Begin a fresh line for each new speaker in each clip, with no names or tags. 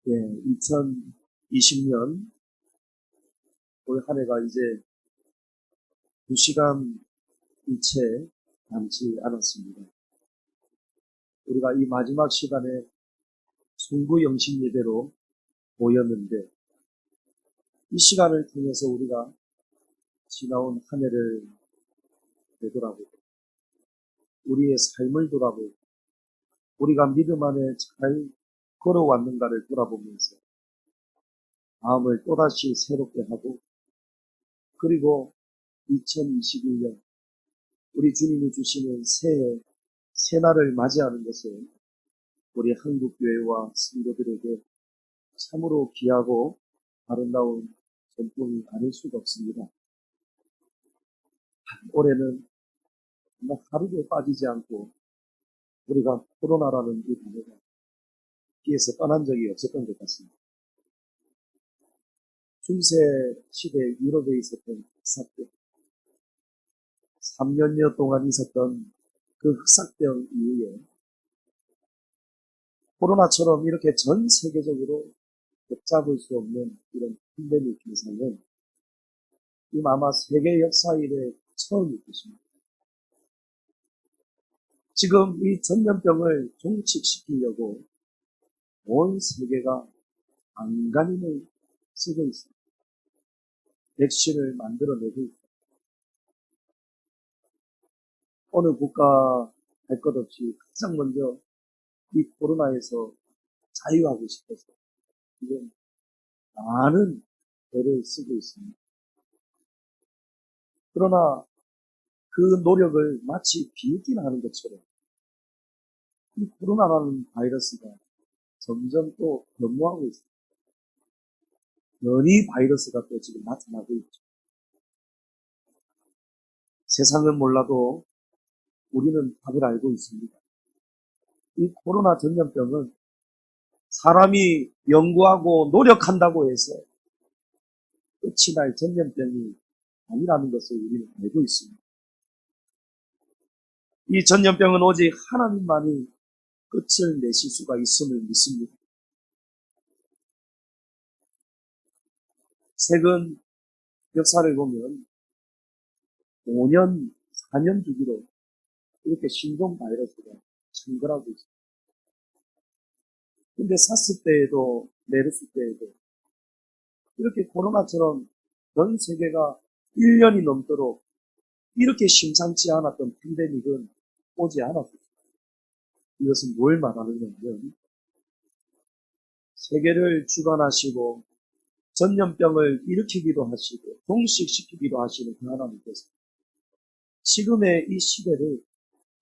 예, 2020년 올 한 해가 이제 2시간이 채 남지 않았습니다. 우리가 이 마지막 시간에 송구 영신 예배로 모였는데 이 시간을 통해서 우리가 지나온 한 해를 되돌아보고 우리의 삶을 돌아보고 우리가 믿음 안에 잘 걸어왔는가를 돌아보면서 마음을 또다시 새롭게 하고 그리고 2021년 우리 주님이 주시는 새해 새날을 맞이하는 것을 우리 한국교회와 성도들에게 참으로 귀하고 아름다운 전통이 아닐 수가 없습니다. 올해는 정말 하루도 빠지지 않고 우리가 코로나라는 이 단어가 귀에서 떠난 적이 없었던 것 같습니다. 중세 시대 유럽에 있었던 흑사병, 3년여 동안 있었던 그 흑사병 이후에 코로나처럼 이렇게 전 세계적으로 걷잡을 수 없는 이런 팬데믹 현상은 아마 세계 역사 이래 처음일 것입니다. 지금 이 전염병을 종식시키려고 온 세계가 안간힘을 쓰고 있습니다. 백신을 만들어내고 있습니다. 어느 국가 할 것 없이 가장 먼저 이 코로나에서 자유하고 싶어서 지금 많은 애를 쓰고 있습니다. 그러나 그 노력을 마치 비웃기나 하는 것처럼 이 코로나라는 바이러스가 점점 또 변모하고 있습니다. 연이 바이러스가 또 지금 나타나고 있죠. 세상은 몰라도 우리는 답을 알고 있습니다. 이 코로나 전염병은 사람이 연구하고 노력한다고 해서 끝이 날 전염병이 아니라는 것을 우리는 알고 있습니다. 이 전염병은 오직 하나님만이 끝을 내실 수가 있음을 믿습니다. 최근 역사를 보면 5년, 4년 주기로 이렇게 신종 바이러스가 창궐하고 있습니다. 근데 사스 때에도 메르스 때에도 이렇게 코로나처럼 전 세계가 1년이 넘도록 이렇게 심상치 않았던 팬데믹은 오지 않았습니다. 이것은 뭘 말하느냐면 세계를 주관하시고 전염병을 일으키기도 하시고 종식시키기도 하시는 그 하나님께서 지금의 이 시대를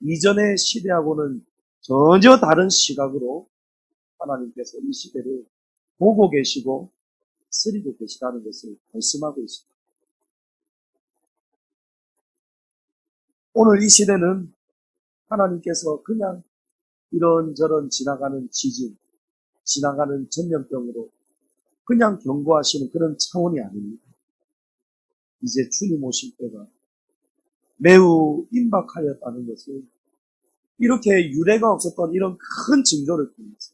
이전의 시대하고는 전혀 다른 시각으로 하나님께서 이 시대를 보고 계시고 쓰리고 계시다는 것을 말씀하고 있습니다. 오늘 이 시대는 하나님께서 그냥 이런저런 지나가는 지진, 지나가는 전염병으로 그냥 경고하시는 그런 차원이 아닙니다. 이제 주님 오실 때가 매우 임박하였다는 것을 이렇게 유례가 없었던 이런 큰 징조를 통해서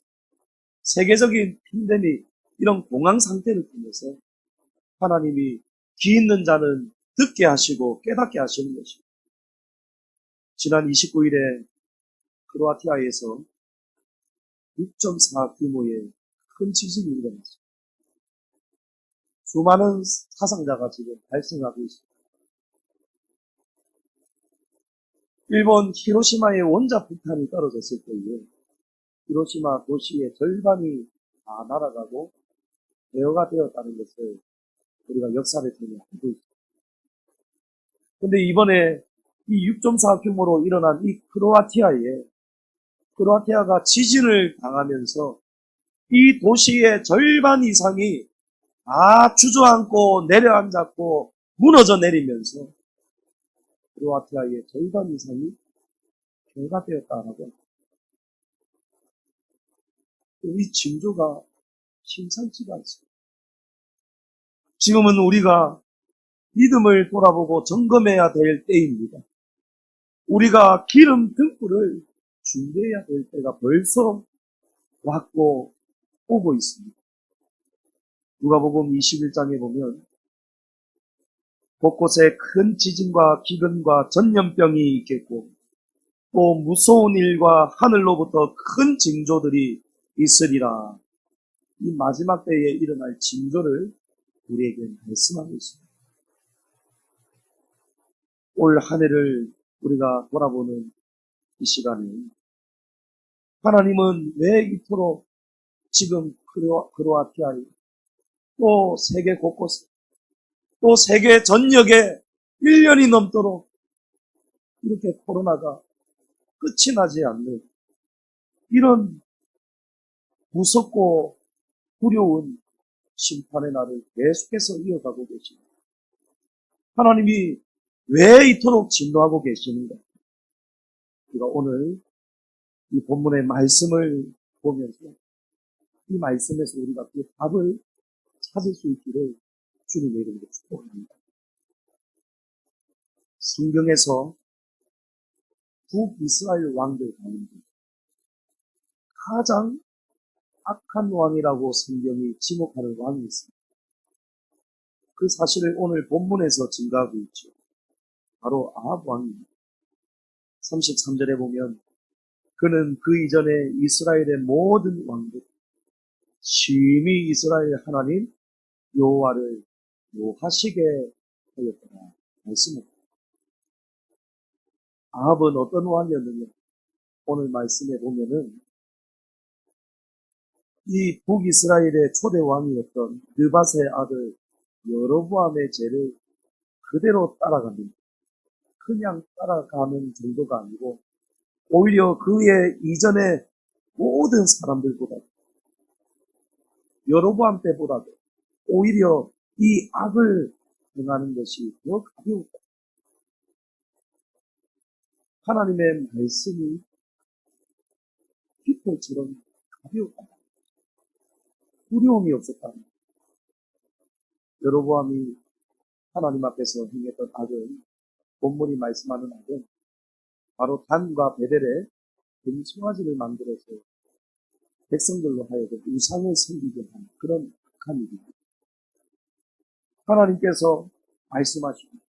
세계적인 팬데믹 이런 공황 상태를 통해서 하나님이 귀 있는 자는 듣게 하시고 깨닫게 하시는 것입니다. 지난 29일에 크로아티아에서 6.4 규모의 큰 지진이 일어났습니다. 수많은 사상자가 지금 발생하고 있습니다. 일본 히로시마의 원자 폭탄이 떨어졌을 때에 히로시마 도시의 절반이 다 날아가고 제어가 되었다는 것을 우리가 역사를 통해 알고 있습니다. 그런데 이번에 이 6.4 규모로 일어난 이 크로아티아가 지진을 당하면서 이 도시의 절반 이상이 다 주저앉고 내려앉았고 무너져 내리면서 크로아티아의 절반 이상이 죄가 되었다라고 이 징조가 심상치가 않습니다. 지금은 우리가 믿음을 돌아보고 점검해야 될 때입니다. 우리가 기름 등불을 준비해야 될 때가 벌써 왔고 오고 있습니다. 누가복음 21장에 보면 곳곳에 큰 지진과 기근과 전염병이 있겠고 또 무서운 일과 하늘로부터 큰 징조들이 있으리라. 이 마지막 때에 일어날 징조를 우리에게 말씀하고 있습니다. 올 한 해를 우리가 돌아보는 이 시간에 하나님은 왜 이토록 지금 크로아티아에 또 세계 곳곳에 또 세계 전역에 1년이 넘도록 이렇게 코로나가 끝이 나지 않는 이런 무섭고 두려운 심판의 날을 계속해서 이어가고 계십니다. 하나님이 왜 이토록 진노하고 계시는가? 우리가 오늘 이 본문의 말씀을 보면서 이 말씀에서 우리가 그 답을 찾을 수 있기를 주님의 이름으로 축복합니다. 성경에서 북이스라엘 왕들 가운데 가장 악한 왕이라고 성경이 지목하는 왕이 있습니다. 그 사실을 오늘 본문에서 증가하고 있죠. 바로 아합 왕입니다. 33절에 보면 그는 그 이전에 이스라엘의 모든 왕들 심히 이스라엘 하나님 여호와를 노하시게 하였더라 말씀합니다. 아합은 어떤 왕이었느냐? 오늘 말씀에 보면은 이 북이스라엘의 초대 왕이었던 느밧의 아들 여로보암의 죄를 그대로 따라갑니다. 그냥 따라가는 정도가 아니고 오히려 그의 이전의 모든 사람들보다 여로보암 때보다도 오히려 이 악을 행하는 것이 더 가벼웠다. 하나님의 말씀이 깃털처럼 가벼웠다. 두려움이 없었다. 여로보암이 하나님 앞에서 행했던 악은 본문이 말씀하는 악은 바로 단과 베델에 금송아지를 만들어서 백성들로 하여금 우상을 섬기게 하는 그런 악한 일입니다. 하나님께서 말씀하십니다.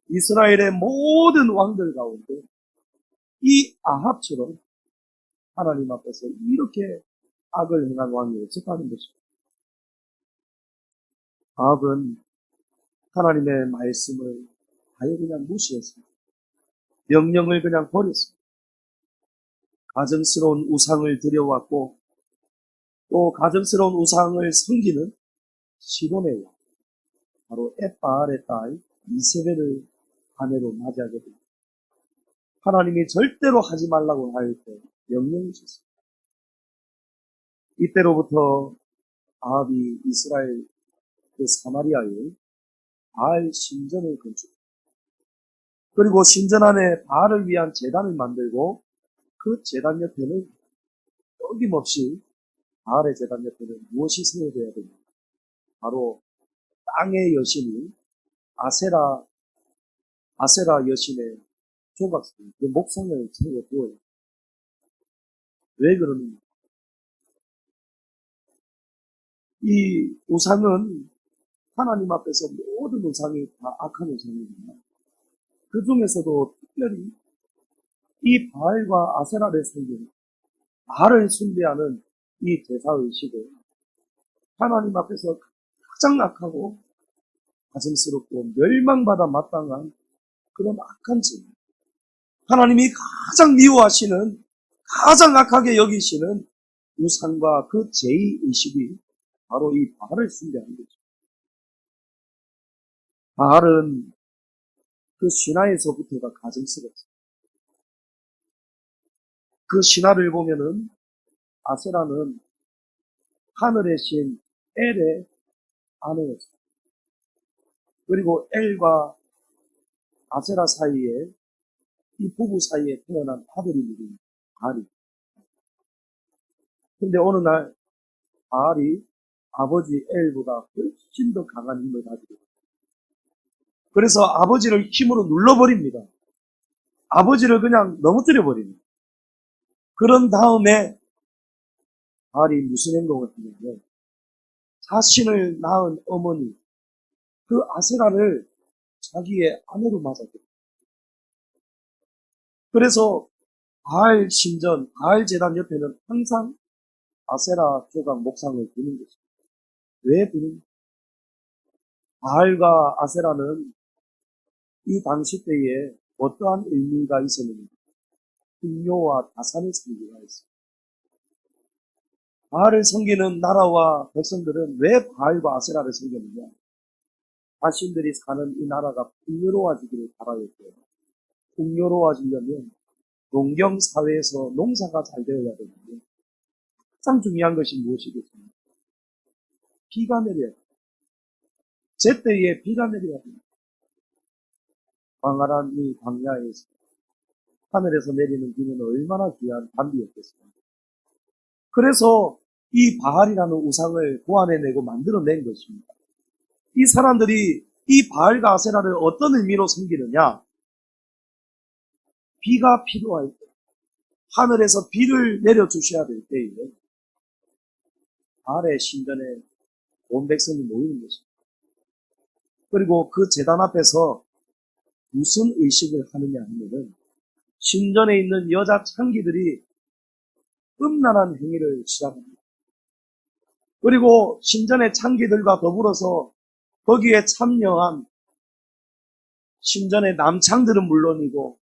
이스라엘의 모든 왕들 가운데 이 아합처럼 하나님 앞에서 이렇게 악을 행한 왕이 없었다는 것입니다. 아합은 하나님의 말씀을 아예 그냥 무시했습니다. 명령을 그냥 버렸습니다. 가증스러운 우상을 들여왔고 또 가증스러운 우상을 섬기는 시돈의 왕, 바로 엣바알의 딸 이세벨을 아내로 맞이하게 됩니다. 하나님이 절대로 하지 말라고 할 때 명령을 주셨습니다. 이때로부터 아합이 이스라엘 그 사마리아에 바알 신전을 건축, 그리고 신전 안에 바알을 위한 제단을 만들고 그 제단 옆에는 어김없이 바알의 제단 옆에는 무엇이 세워져야 됩니까? 바로 땅의 여신이 아세라 여신의 조각상, 그 목상을 세워두어요. 왜 그러는가? 이 우상은 하나님 앞에서 모든 우상이 다 악한 우상입니다. 그 중에서도 특별히 이 바알과 아세라를 섬기는 바알을 숭배하는 이 제사의식은 하나님 앞에서 가장 악하고 가증스럽고 멸망받아 마땅한 그런 악한 죄. 하나님이 가장 미워하시는, 가장 악하게 여기시는 우상과 그 제의의식이 바로 이 바알을 숭배하는 거죠. 바알은 그 신화에서부터가 가증스럽습니다. 그 신화를 보면은 아세라는 하늘의 신 엘의 아내였습니다. 그리고 엘과 아세라 사이에 이 부부 사이에 태어난 아들이 누구입니까? 바알이. 근데 어느 날 바알이 아버지 엘보다 훨씬 더 강한 힘을 가지고 있어요. 그래서 아버지를 힘으로 눌러버립니다. 아버지를 그냥 넘어뜨려 버립니다. 그런 다음에 바알이 무슨 행동을 하냐면 자신을 낳은 어머니 그 아세라를 자기의 아내로 맞았거든요. 그래서 바알 신전, 바알 제단 옆에는 항상 아세라 조각 목상을 두는 것입니다. 왜 두는? 바알과 아세라는 이 당시 때에 어떠한 의미가 있었는지 풍요와 다산의 의미가 있습니다. 바알을 섬기는 나라와 백성들은 왜 바알과 아세라를 섬겼느냐? 자신들이 사는 이 나라가 풍요로워지기를 바라였고요. 풍요로워지려면 농경 사회에서 농사가 잘 되어야 되는데 가장 중요한 것이 무엇이겠습니까? 비가 내려야 됩니다. 제때에 비가 내려야 됩니다. 광활한 이 광야에서 하늘에서 내리는 비는 얼마나 귀한 단비였겠습니까? 그래서 이 바알이라는 우상을 고안해내고 만들어낸 것입니다. 이 사람들이 이 바알과 아세라를 어떤 의미로 섬기느냐? 비가 필요할 때, 하늘에서 비를 내려주셔야 될 때에 바알의 신전에 온 백성이 모이는 것입니다. 그리고 그 제단 앞에서 무슨 의식을 하느냐 하면은 신전에 있는 여자 창기들이 음란한 행위를 시작합니다. 그리고 신전의 창기들과 더불어서 거기에 참여한 신전의 남창들은 물론이고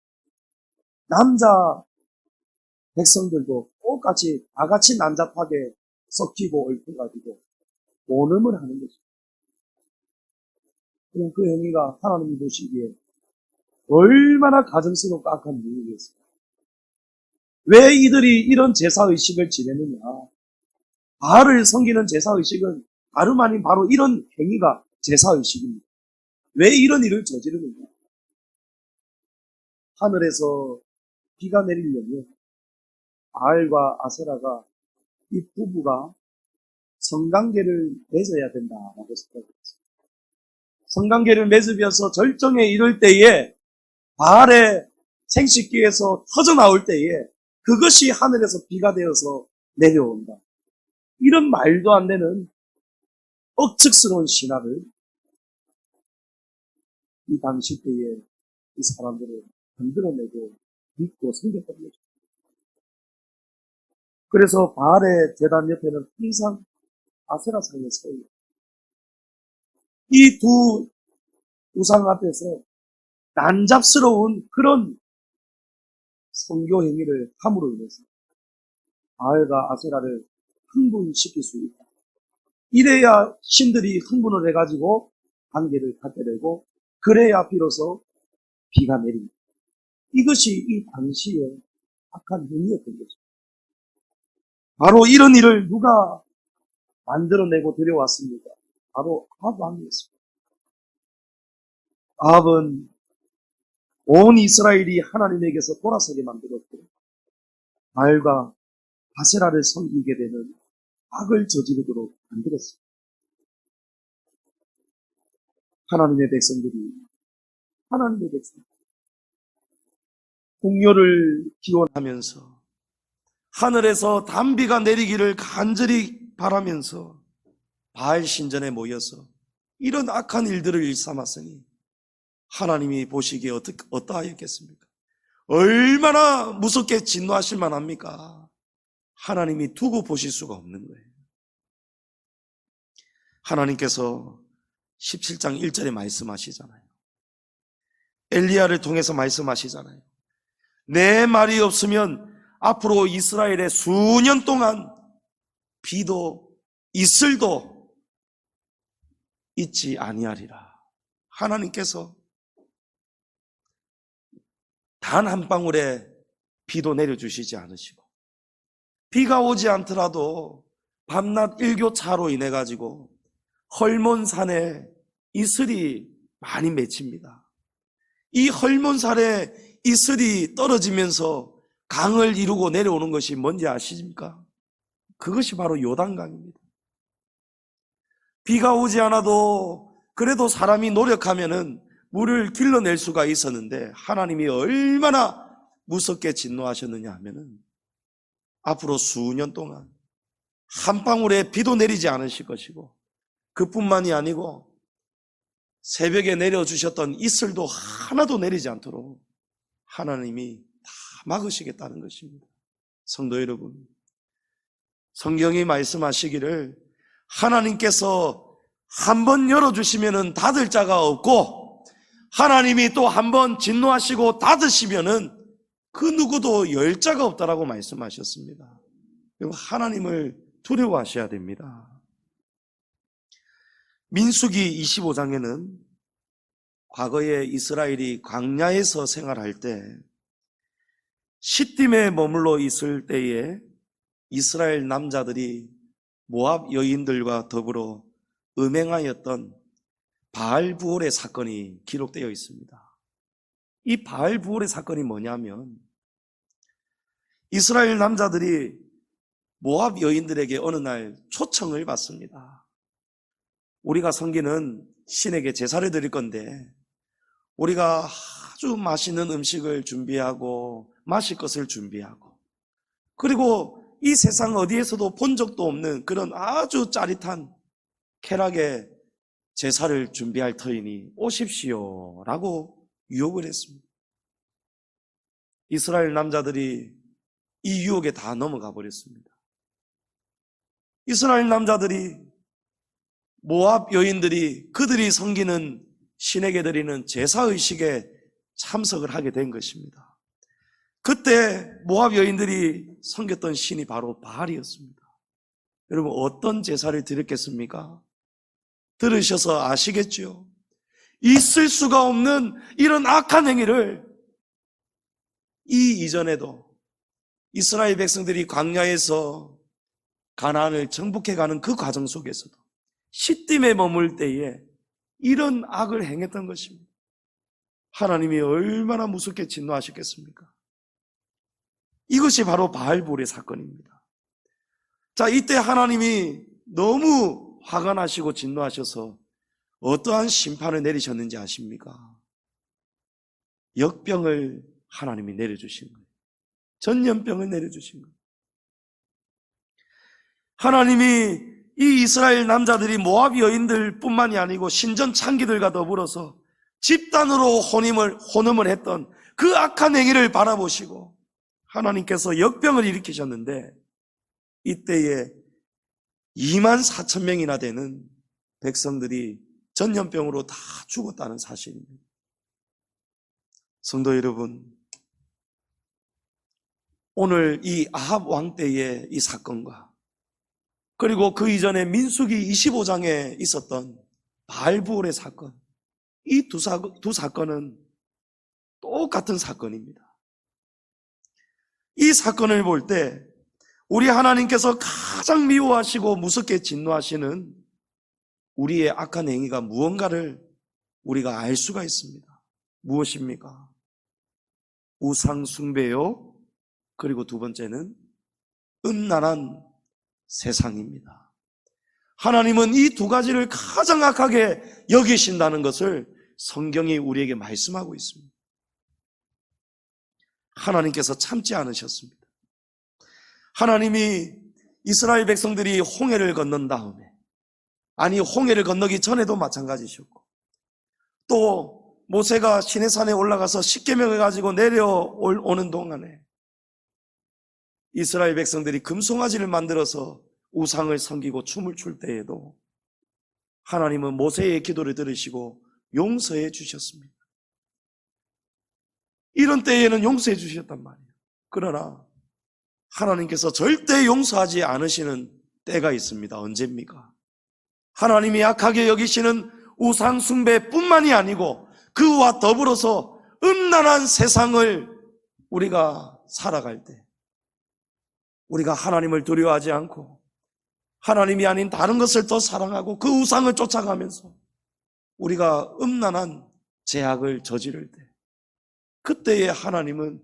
남자 백성들도 똑같이 다 같이 난잡하게 섞이고 얽혀가지고 오름을 하는 것입니다. 그럼 그 행위가 하나님이 보시기에 얼마나 가증스럽고 악한 일이겠습니까? 왜 이들이 이런 제사의식을 지내느냐? 바알을 섬기는 제사의식은 다름 아닌 바로 이런 행위가 제사의식입니다. 왜 이런 일을 저지르느냐? 하늘에서 비가 내리려면 바알과 아세라가 이 부부가 성관계를 맺어야 된다라고 생각했습니다. 성관계를 맺으면서 절정에 이를 때에 바알의 생식기에서 터져나올 때에 그것이 하늘에서 비가 되어서 내려온다. 이런 말도 안 되는 억측스러운 신화를 이 당시 때에 이 사람들을 만들어내고 믿고 섬겼던 거죠. 그래서 바알의 제단 옆에는 항상 아세라상이 서요. 이 두 우상 앞에서 난잡스러운 그런 성교 행위를 함으로 인해서 바알과 아세라를 흥분시킬 수 있다. 이래야 신들이 흥분을 해가지고 관계를 갖게 되고 그래야 비로소 비가 내립니다. 이것이 이 당시의 악한 행위였던 거죠. 바로 이런 일을 누가 만들어내고 들여왔습니까? 바로 아합 왕이었습니다. 아합은 온 이스라엘이 하나님에게서 돌아서게 만들었고 바알과 아세라를 섬기게 되는 악을 저지르도록 만들었습니다. 하나님의 백성들이 풍요를 기원하면서 하늘에서 단비가 내리기를 간절히 바라면서 바알 신전에 모여서 이런 악한 일들을 일삼았으니 하나님이 보시기에 어떠하였겠습니까? 얼마나 무섭게 진노하실 만합니까? 하나님이 두고 보실 수가 없는 거예요. 하나님께서 17장 1절에 말씀하시잖아요. 엘리야를 통해서 말씀하시잖아요. 내 말이 없으면 앞으로 이스라엘에 수년 동안 비도 이슬도 있지 아니하리라. 하나님께서 단 한 방울의 비도 내려주시지 않으시고 비가 오지 않더라도 밤낮 일교차로 인해 가지고 헐몬산에 이슬이 많이 맺힙니다. 이 헐몬산에 이슬이 떨어지면서 강을 이루고 내려오는 것이 뭔지 아십니까? 그것이 바로 요단강입니다. 비가 오지 않아도 그래도 사람이 노력하면은 물을 길러낼 수가 있었는데 하나님이 얼마나 무섭게 진노하셨느냐 하면은 앞으로 수년 동안 한 방울의 비도 내리지 않으실 것이고, 그뿐만이 아니고 새벽에 내려주셨던 이슬도 하나도 내리지 않도록 하나님이 다 막으시겠다는 것입니다. 성도 여러분, 성경이 말씀하시기를 하나님께서 한 번 열어주시면은 닫을 자가 없고, 하나님이 또 한 번 진노하시고 닫으시면은 그 누구도 열 자가 없다라고 말씀하셨습니다. 하나님을 두려워하셔야 됩니다. 민수기 25장에는 과거에 이스라엘이 광야에서 생활할 때 시딤에 머물러 있을 때에 이스라엘 남자들이 모압 여인들과 더불어 음행하였던 바알부올의 사건이 기록되어 있습니다. 이 바알부올의 사건이 뭐냐면, 이스라엘 남자들이 모압 여인들에게 어느 날 초청을 받습니다. 우리가 섬기는 신에게 제사를 드릴 건데 우리가 아주 맛있는 음식을 준비하고 마실 것을 준비하고, 그리고 이 세상 어디에서도 본 적도 없는 그런 아주 짜릿한 쾌락의 제사를 준비할 터이니 오십시오 라고 유혹을 했습니다. 이스라엘 남자들이 이 유혹에 다 넘어가 버렸습니다. 이스라엘 남자들이 모압 여인들이 그들이 섬기는 신에게 드리는 제사의식에 참석을 하게 된 것입니다. 그때 모압 여인들이 섬겼던 신이 바로 바알이었습니다. 여러분, 어떤 제사를 드렸겠습니까? 들으셔서 아시겠죠? 있을 수가 없는 이런 악한 행위를 이 이전에도 이스라엘 백성들이 광야에서 가나안을 정복해가는 그 과정 속에서도 시딤에 머물 때에 이런 악을 행했던 것입니다. 하나님이 얼마나 무섭게 진노하셨겠습니까? 이것이 바로 바알볼의 사건입니다. 자, 이때 하나님이 너무 화가 나시고 진노하셔서 어떠한 심판을 내리셨는지 아십니까? 역병을 하나님이 내려주신 거예요. 전염병을 내려주신 거예요. 하나님이 이 이스라엘 남자들이 모압 여인들 뿐만이 아니고 신전 창기들과 더불어서 집단으로 혼음을 했던 그 악한 행위를 바라보시고 하나님께서 역병을 일으키셨는데, 이때에 24,000명이나 되는 백성들이 전염병으로 다 죽었다는 사실입니다. 성도 여러분, 오늘 이 아합 왕 때의 이 사건과 그리고 그 이전에 민수기 25장에 있었던 바알부올의 사건, 이 두 사건은 똑같은 사건입니다. 이 사건을 볼 때 우리 하나님께서 가장 미워하시고 무섭게 진노하시는 우리의 악한 행위가 무언가를 우리가 알 수가 있습니다. 무엇입니까? 우상 숭배요, 그리고 두 번째는 음란한 세상입니다. 하나님은 이 두 가지를 가장 악하게 여기신다는 것을 성경이 우리에게 말씀하고 있습니다. 하나님께서 참지 않으셨습니다. 하나님이 이스라엘 백성들이 홍해를 건넌 다음에, 아니 홍해를 건너기 전에도 마찬가지셨고, 또 모세가 시내산에 올라가서 십계명을 가지고 내려오는 동안에 이스라엘 백성들이 금송아지를 만들어서 우상을 섬기고 춤을 출 때에도 하나님은 모세의 기도를 들으시고 용서해 주셨습니다. 이런 때에는 용서해 주셨단 말이에요. 그러나 하나님께서 절대 용서하지 않으시는 때가 있습니다. 언제입니까? 하나님이 악하게 여기시는 우상 숭배뿐만이 아니고 그와 더불어서 음란한 세상을 우리가 살아갈 때, 우리가 하나님을 두려워하지 않고 하나님이 아닌 다른 것을 더 사랑하고 그 우상을 쫓아가면서 우리가 음란한 죄악을 저지를 때, 그때에 하나님은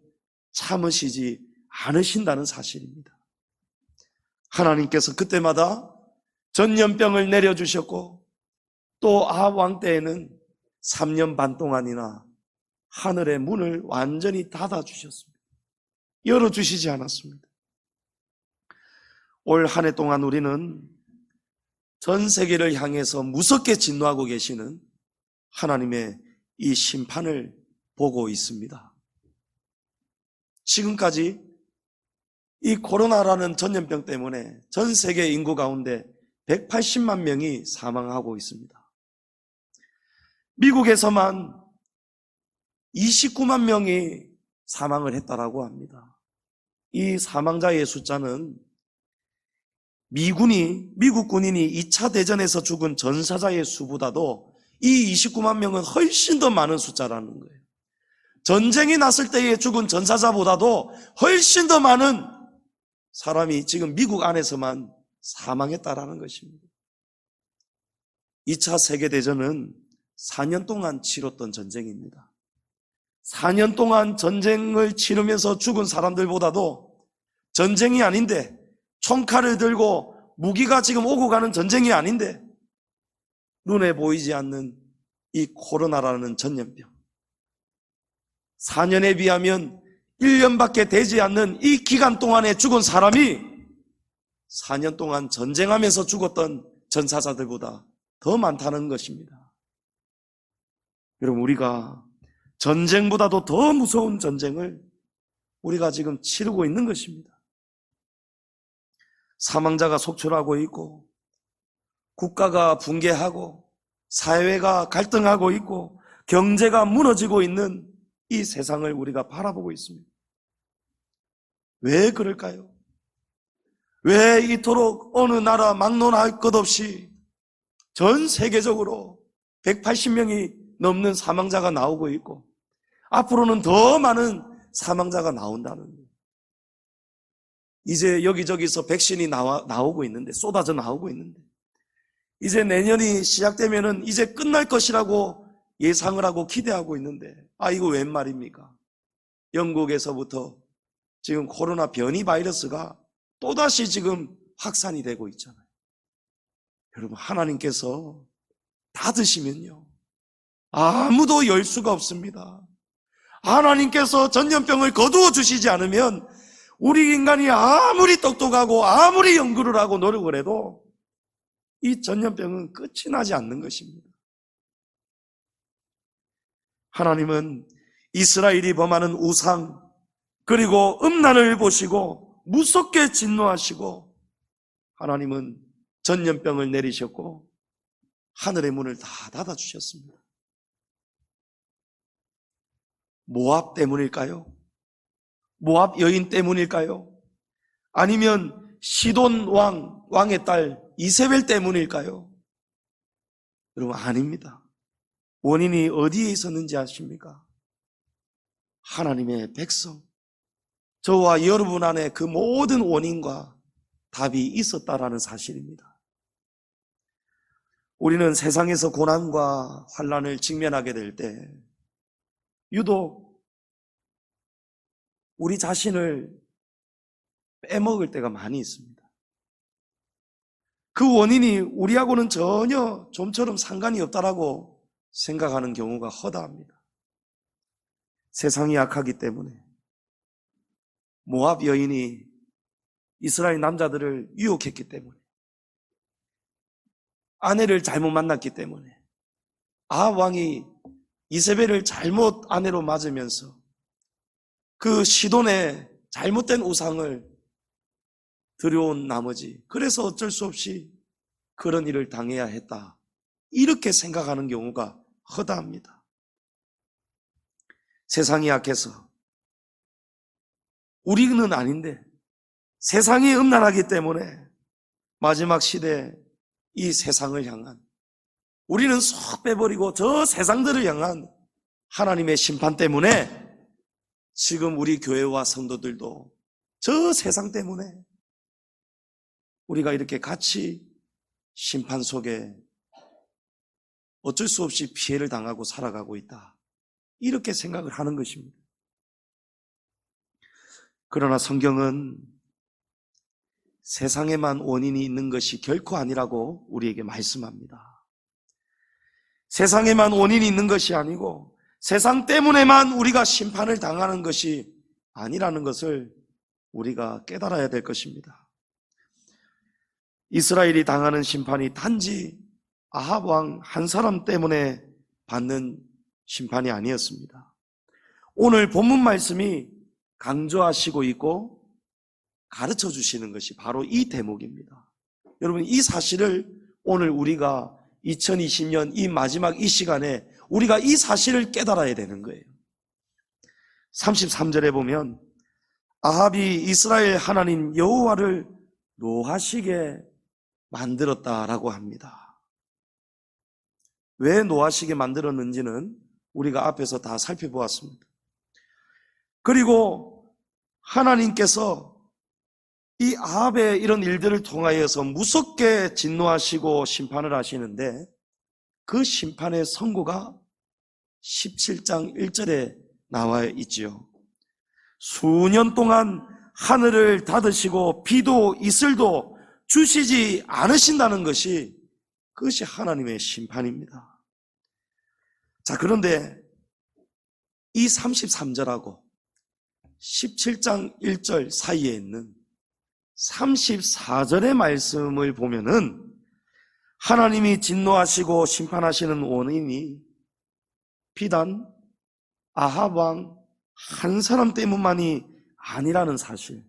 참으시지 않으신다는 사실입니다. 하나님께서 그때마다 전염병을 내려주셨고, 또 아합 왕 때에는 3년 반 동안이나 하늘의 문을 완전히 닫아주셨습니다. 열어주시지 않았습니다. 올 한 해 동안 우리는 전 세계를 향해서 무섭게 진노하고 계시는 하나님의 이 심판을 보고 있습니다. 지금까지 이 코로나라는 전염병 때문에 전 세계 인구 가운데 180만 명이 사망하고 있습니다. 미국에서만 29만 명이 사망을 했다라고 합니다. 이 사망자의 숫자는 미국 군인이 2차 대전에서 죽은 전사자의 수보다도 이 29만 명은 훨씬 더 많은 숫자라는 거예요. 전쟁이 났을 때에 죽은 전사자보다도 훨씬 더 많은 사람이 지금 미국 안에서만 사망했다라는 것입니다. 2차 세계대전은 4년 동안 치렀던 전쟁입니다. 4년 동안 전쟁을 치르면서 죽은 사람들보다도 전쟁이 아닌데, 총칼을 들고 무기가 지금 오고 가는 전쟁이 아닌데 눈에 보이지 않는 이 코로나라는 전염병, 4년에 비하면 1년밖에 되지 않는 이 기간 동안에 죽은 사람이 4년 동안 전쟁하면서 죽었던 전사자들보다 더 많다는 것입니다. 여러분, 우리가 전쟁보다도 더 무서운 전쟁을 우리가 지금 치르고 있는 것입니다. 사망자가 속출하고 있고, 국가가 붕괴하고, 사회가 갈등하고 있고, 경제가 무너지고 있는 이 세상을 우리가 바라보고 있습니다. 왜 그럴까요? 왜 이토록 어느 나라 막론할 것 없이 전 세계적으로 180명이 넘는 사망자가 나오고 있고, 앞으로는 더 많은 사망자가 나온다는 거예요. 이제 여기저기서 백신이 나오고 있는데, 쏟아져 나오고 있는데, 이제 내년이 시작되면은 이제 끝날 것이라고 예상을 하고 기대하고 있는데, 이거 웬 말입니까? 영국에서부터 지금 코로나 변이 바이러스가 또다시 지금 확산이 되고 있잖아요. 여러분, 하나님께서 닫으시면요, 아무도 열 수가 없습니다. 하나님께서 전염병을 거두어 주시지 않으면 우리 인간이 아무리 똑똑하고 아무리 연구를 하고 노력을 해도 이 전염병은 끝이 나지 않는 것입니다. 하나님은 이스라엘이 범하는 우상 그리고 음란을 보시고 무섭게 진노하시고, 하나님은 전염병을 내리셨고 하늘의 문을 다 닫아주셨습니다. 모압 때문일까요? 모압 여인 때문일까요? 아니면 시돈 왕의 딸 이세벨 때문일까요? 여러분, 아닙니다. 원인이 어디에 있었는지 아십니까? 하나님의 백성, 저와 여러분 안에 그 모든 원인과 답이 있었다라는 사실입니다. 우리는 세상에서 고난과 환난을 직면하게 될 때 유독 우리 자신을 빼먹을 때가 많이 있습니다. 그 원인이 우리하고는 전혀 좀처럼 상관이 없다라고 생각하는 경우가 허다합니다. 세상이 약하기 때문에, 모압 여인이 이스라엘 남자들을 유혹했기 때문에, 아내를 잘못 만났기 때문에, 아합 왕이 이세벨을 잘못 아내로 맞으면서 그 시돈의 잘못된 우상을 들여온 나머지, 그래서 어쩔 수 없이 그런 일을 당해야 했다, 이렇게 생각하는 경우가 허다합니다. 세상이 약해서, 우리는 아닌데 세상이 음란하기 때문에 마지막 시대 이 세상을 향한, 우리는 쏙 빼버리고 저 세상들을 향한 하나님의 심판 때문에 지금 우리 교회와 성도들도 저 세상 때문에 우리가 이렇게 같이 심판 속에 어쩔 수 없이 피해를 당하고 살아가고 있다, 이렇게 생각을 하는 것입니다. 그러나 성경은 세상에만 원인이 있는 것이 결코 아니라고 우리에게 말씀합니다. 세상에만 원인이 있는 것이 아니고 세상 때문에만 우리가 심판을 당하는 것이 아니라는 것을 우리가 깨달아야 될 것입니다. 이스라엘이 당하는 심판이 단지 아합 왕 한 사람 때문에 받는 심판이 아니었습니다. 오늘 본문 말씀이 강조하시고 있고 가르쳐 주시는 것이 바로 이 대목입니다. 여러분, 이 사실을 오늘 우리가 2020년 이 마지막 이 시간에 우리가 이 사실을 깨달아야 되는 거예요. 33절에 보면 아합이 이스라엘 하나님 여호와를 노하시게 만들었다라고 합니다. 왜 노하시게 만들었는지는 우리가 앞에서 다 살펴보았습니다. 그리고 하나님께서 이 아합의 이런 일들을 통하여서 무섭게 진노하시고 심판을 하시는데 그 심판의 선고가 17장 1절에 나와 있지요. 수년 동안 하늘을 닫으시고 비도 이슬도 주시지 않으신다는 것이 그것이 하나님의 심판입니다. 자, 그런데 이 33절하고 17장 1절 사이에 있는 34절의 말씀을 보면은 하나님이 진노하시고 심판하시는 원인이 비단 아합 왕 한 사람 때문만이 아니라는 사실,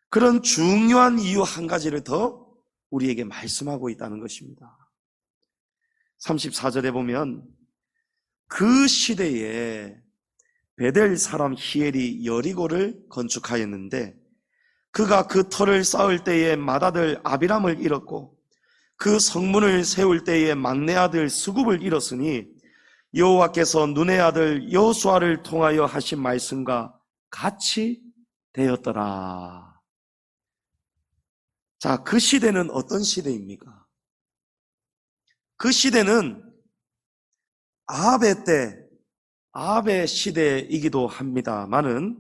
그런 중요한 이유 한 가지를 더 우리에게 말씀하고 있다는 것입니다. 34절에 보면 그 시대에 베델 사람 히엘이 여리고를 건축하였는데 그가 그 터를 쌓을 때에 맏아들 아비람을 잃었고 그 성문을 세울 때에 막내 아들 스굽을 잃었으니 여호와께서 눈의 아들 여호수아를 통하여 하신 말씀과 같이 되었더라. 자, 그 시대는 어떤 시대입니까? 그 시대는 아합의 때, 아합의 시대이기도 합니다만은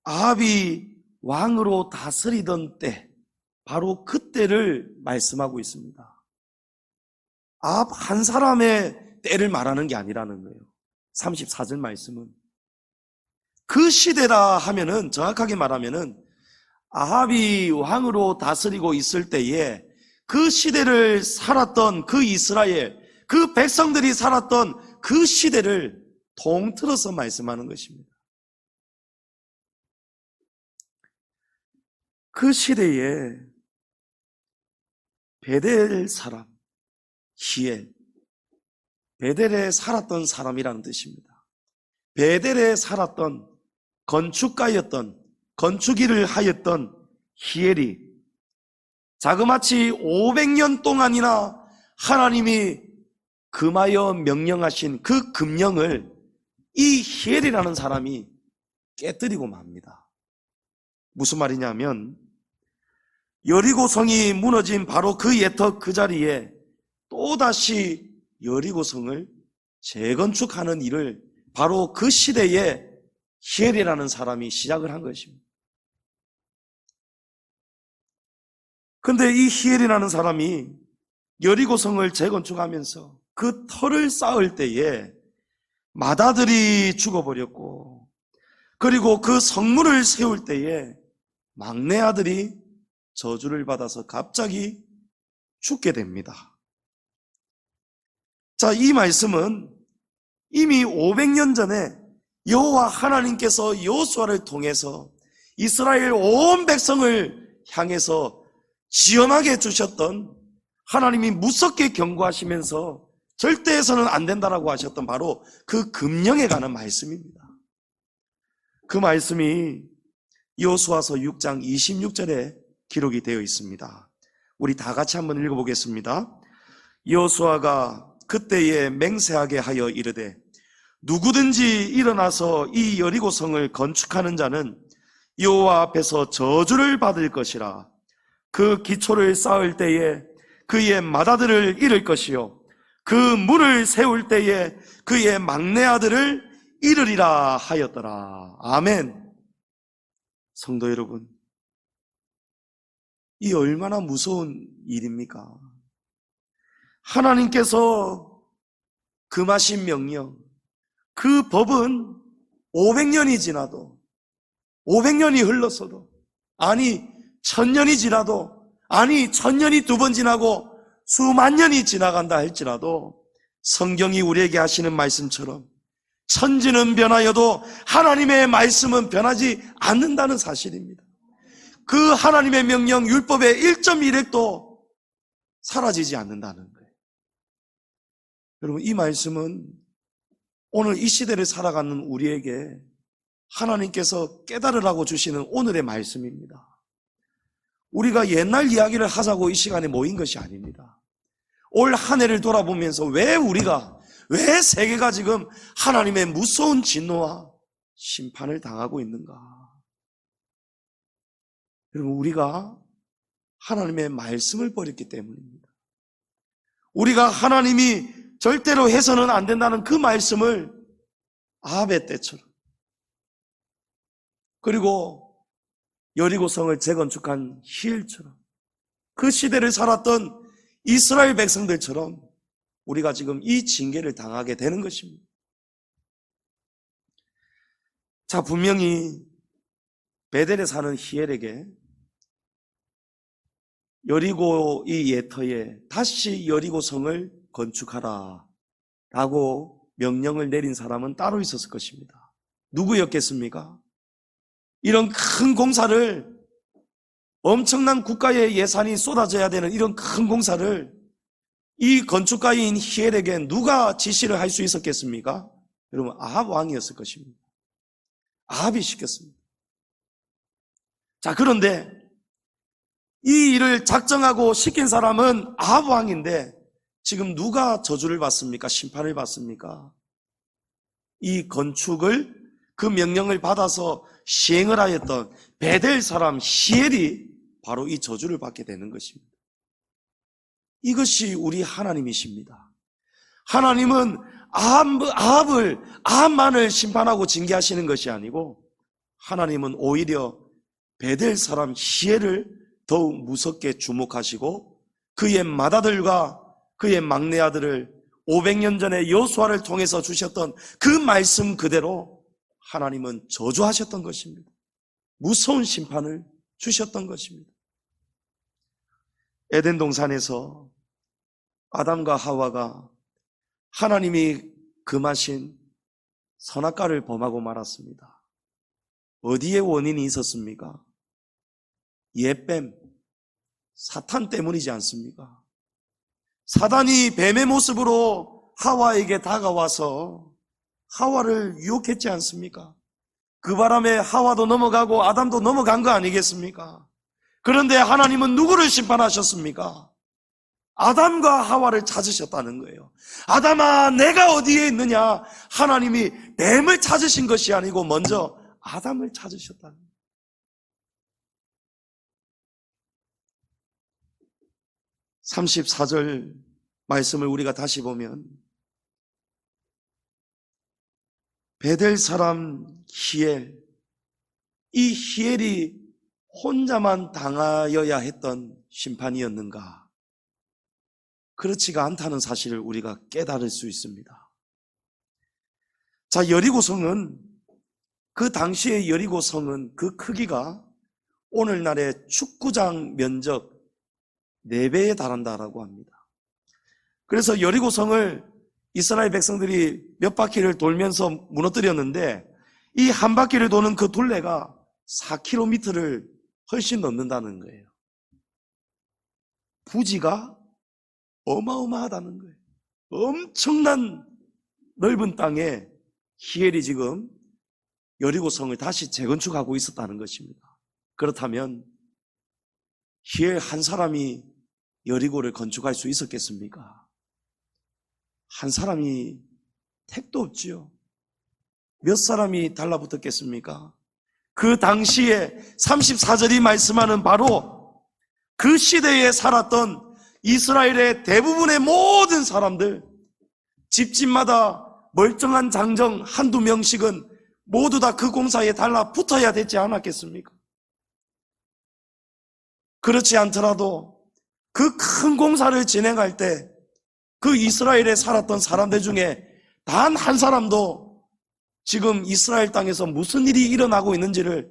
아합이 왕으로 다스리던 때, 바로 그때를 말씀하고 있습니다. 아합 한 사람의 때를 말하는 게 아니라는 거예요. 34절 말씀은 그 시대라 하면은, 정확하게 말하면은 아합이 왕으로 다스리고 있을 때에 그 시대를 살았던 그 이스라엘, 그 백성들이 살았던 그 시대를 통틀어서 말씀하는 것입니다. 그 시대에 베델 사람, 히엘, 베델에 살았던 사람이라는 뜻입니다. 베델에 살았던 건축가였던, 건축 일을 하였던 히엘이 자그마치 500년 동안이나 하나님이 금하여 명령하신 그 금령을 이 히엘이라는 사람이 깨뜨리고 맙니다. 무슨 말이냐면 여리고성이 무너진 바로 그 예터 그 자리에 또다시 여리고성을 재건축하는 일을 바로 그 시대에 히엘이라는 사람이 시작을 한 것입니다. 그런데 이 히엘이라는 사람이 여리고성을 재건축하면서 그 터를 쌓을 때에 맏아들이 죽어버렸고, 그리고 그 성문을 세울 때에 막내 아들이 저주를 받아서 갑자기 죽게 됩니다. 자, 이 말씀은 이미 500년 전에 여호와 하나님께서 여호수아를 통해서 이스라엘 온 백성을 향해서 지엄하게 주셨던, 하나님이 무섭게 경고하시면서 절대 해서는 안 된다라고 하셨던 바로 그 금령에 관한 말씀입니다. 그 말씀이 여호수아서 6장 26절에 기록이 되어 있습니다. 우리 다 같이 한번 읽어보겠습니다. 여호수아가 그때에 맹세하게 하여 이르되 누구든지 일어나서 이 여리고성을 건축하는 자는 여호와 앞에서 저주를 받을 것이라. 그 기초를 쌓을 때에 그의 맏아들을 잃을 것이요 그 문을 세울 때에 그의 막내 아들을 잃으리라 하였더라. 아멘. 성도 여러분, 이 얼마나 무서운 일입니까? 하나님께서 금하신 명령, 그 법은 500년이 지나도, 500년이 흘렀어도, 아니 1000년이 지나도, 아니 1000년이 2번 지나고 수만 년이 지나간다 할지라도 성경이 우리에게 하시는 말씀처럼 천지는 변하여도 하나님의 말씀은 변하지 않는다는 사실입니다. 그 하나님의 명령 율법의 1.1획도 사라지지 않는다는 거예요. 여러분, 이 말씀은 오늘 이 시대를 살아가는 우리에게 하나님께서 깨달으라고 주시는 오늘의 말씀입니다. 우리가 옛날 이야기를 하자고 이 시간에 모인 것이 아닙니다. 올 한 해를 돌아보면서 왜 세계가 지금 하나님의 무서운 진노와 심판을 당하고 있는가? 여러분, 우리가 하나님의 말씀을 버렸기 때문입니다. 우리가 하나님이 절대로 해서는 안 된다는 그 말씀을 아합의 때처럼, 그리고 여리고성을 재건축한 히엘처럼, 그 시대를 살았던 이스라엘 백성들처럼 우리가 지금 이 징계를 당하게 되는 것입니다. 자, 분명히 베델에 사는 히엘에게 여리고 이 예터에 다시 여리고성을 건축하라 라고 명령을 내린 사람은 따로 있었을 것입니다. 누구였겠습니까? 이런 큰 공사를, 엄청난 국가의 예산이 쏟아져야 되는 이런 큰 공사를 이 건축가인 히엘에게 누가 지시를 할 수 있었겠습니까? 여러분, 아합 왕이었을 것입니다. 아합이 시켰습니다. 자, 그런데 이 일을 작정하고 시킨 사람은 아합 왕인데 지금 누가 저주를 받습니까? 심판을 받습니까? 이 건축을, 그 명령을 받아서 시행을 하였던 베델 사람 히엘이 바로 이 저주를 받게 되는 것입니다. 이것이 우리 하나님이십니다. 하나님은 아합만을 심판하고 징계하시는 것이 아니고 하나님은 오히려 베델 사람 히엘을 더욱 무섭게 주목하시고 그의 맏아들과 그의 막내 아들을 500년 전에 여호수아를 통해서 주셨던 그 말씀 그대로 하나님은 저주하셨던 것입니다. 무서운 심판을 주셨던 것입니다. 에덴 동산에서 아담과 하와가 하나님이 금하신 선악과를 범하고 말았습니다. 어디에 원인이 있었습니까? 예뱀, 사탄 때문이지 않습니까? 사단이 뱀의 모습으로 하와에게 다가와서 하와를 유혹했지 않습니까? 그 바람에 하와도 넘어가고 아담도 넘어간 거 아니겠습니까? 그런데 하나님은 누구를 심판하셨습니까? 아담과 하와를 찾으셨다는 거예요. 아담아, 내가 어디에 있느냐? 하나님이 뱀을 찾으신 것이 아니고 먼저 아담을 찾으셨다는 거예요. (34절) 말씀을 우리가 다시 보면 베델 사람 히엘, 이 히엘이 혼자만 당하여야 했던 심판이었는가? 그렇지가 않다는 사실을 우리가 깨달을 수 있습니다. 자, 여리고성은, 그 당시의 여리고성은 그 크기가 오늘날의 축구장 면적 4배에 달한다라고 합니다. 그래서 여리고성을 이스라엘 백성들이 몇 바퀴를 돌면서 무너뜨렸는데 이 한 바퀴를 도는 그 둘레가 4km를 훨씬 넘는다는 거예요. 부지가 어마어마하다는 거예요. 엄청난 넓은 땅에 히엘이 지금 여리고성을 다시 재건축하고 있었다는 것입니다. 그렇다면 히엘 한 사람이 여리고를 건축할 수 있었겠습니까? 한 사람이 택도 없지요. 몇 사람이 달라붙었겠습니까? 그 당시에 34절이 말씀하는 바로 그 시대에 살았던 이스라엘의 대부분의 모든 사람들, 집집마다 멀쩡한 장정 한두 명씩은 모두 다 그 공사에 달라붙어야 되지 않았겠습니까? 그렇지 않더라도 그 큰 공사를 진행할 때 그 이스라엘에 살았던 사람들 중에 단 한 사람도 지금 이스라엘 땅에서 무슨 일이 일어나고 있는지를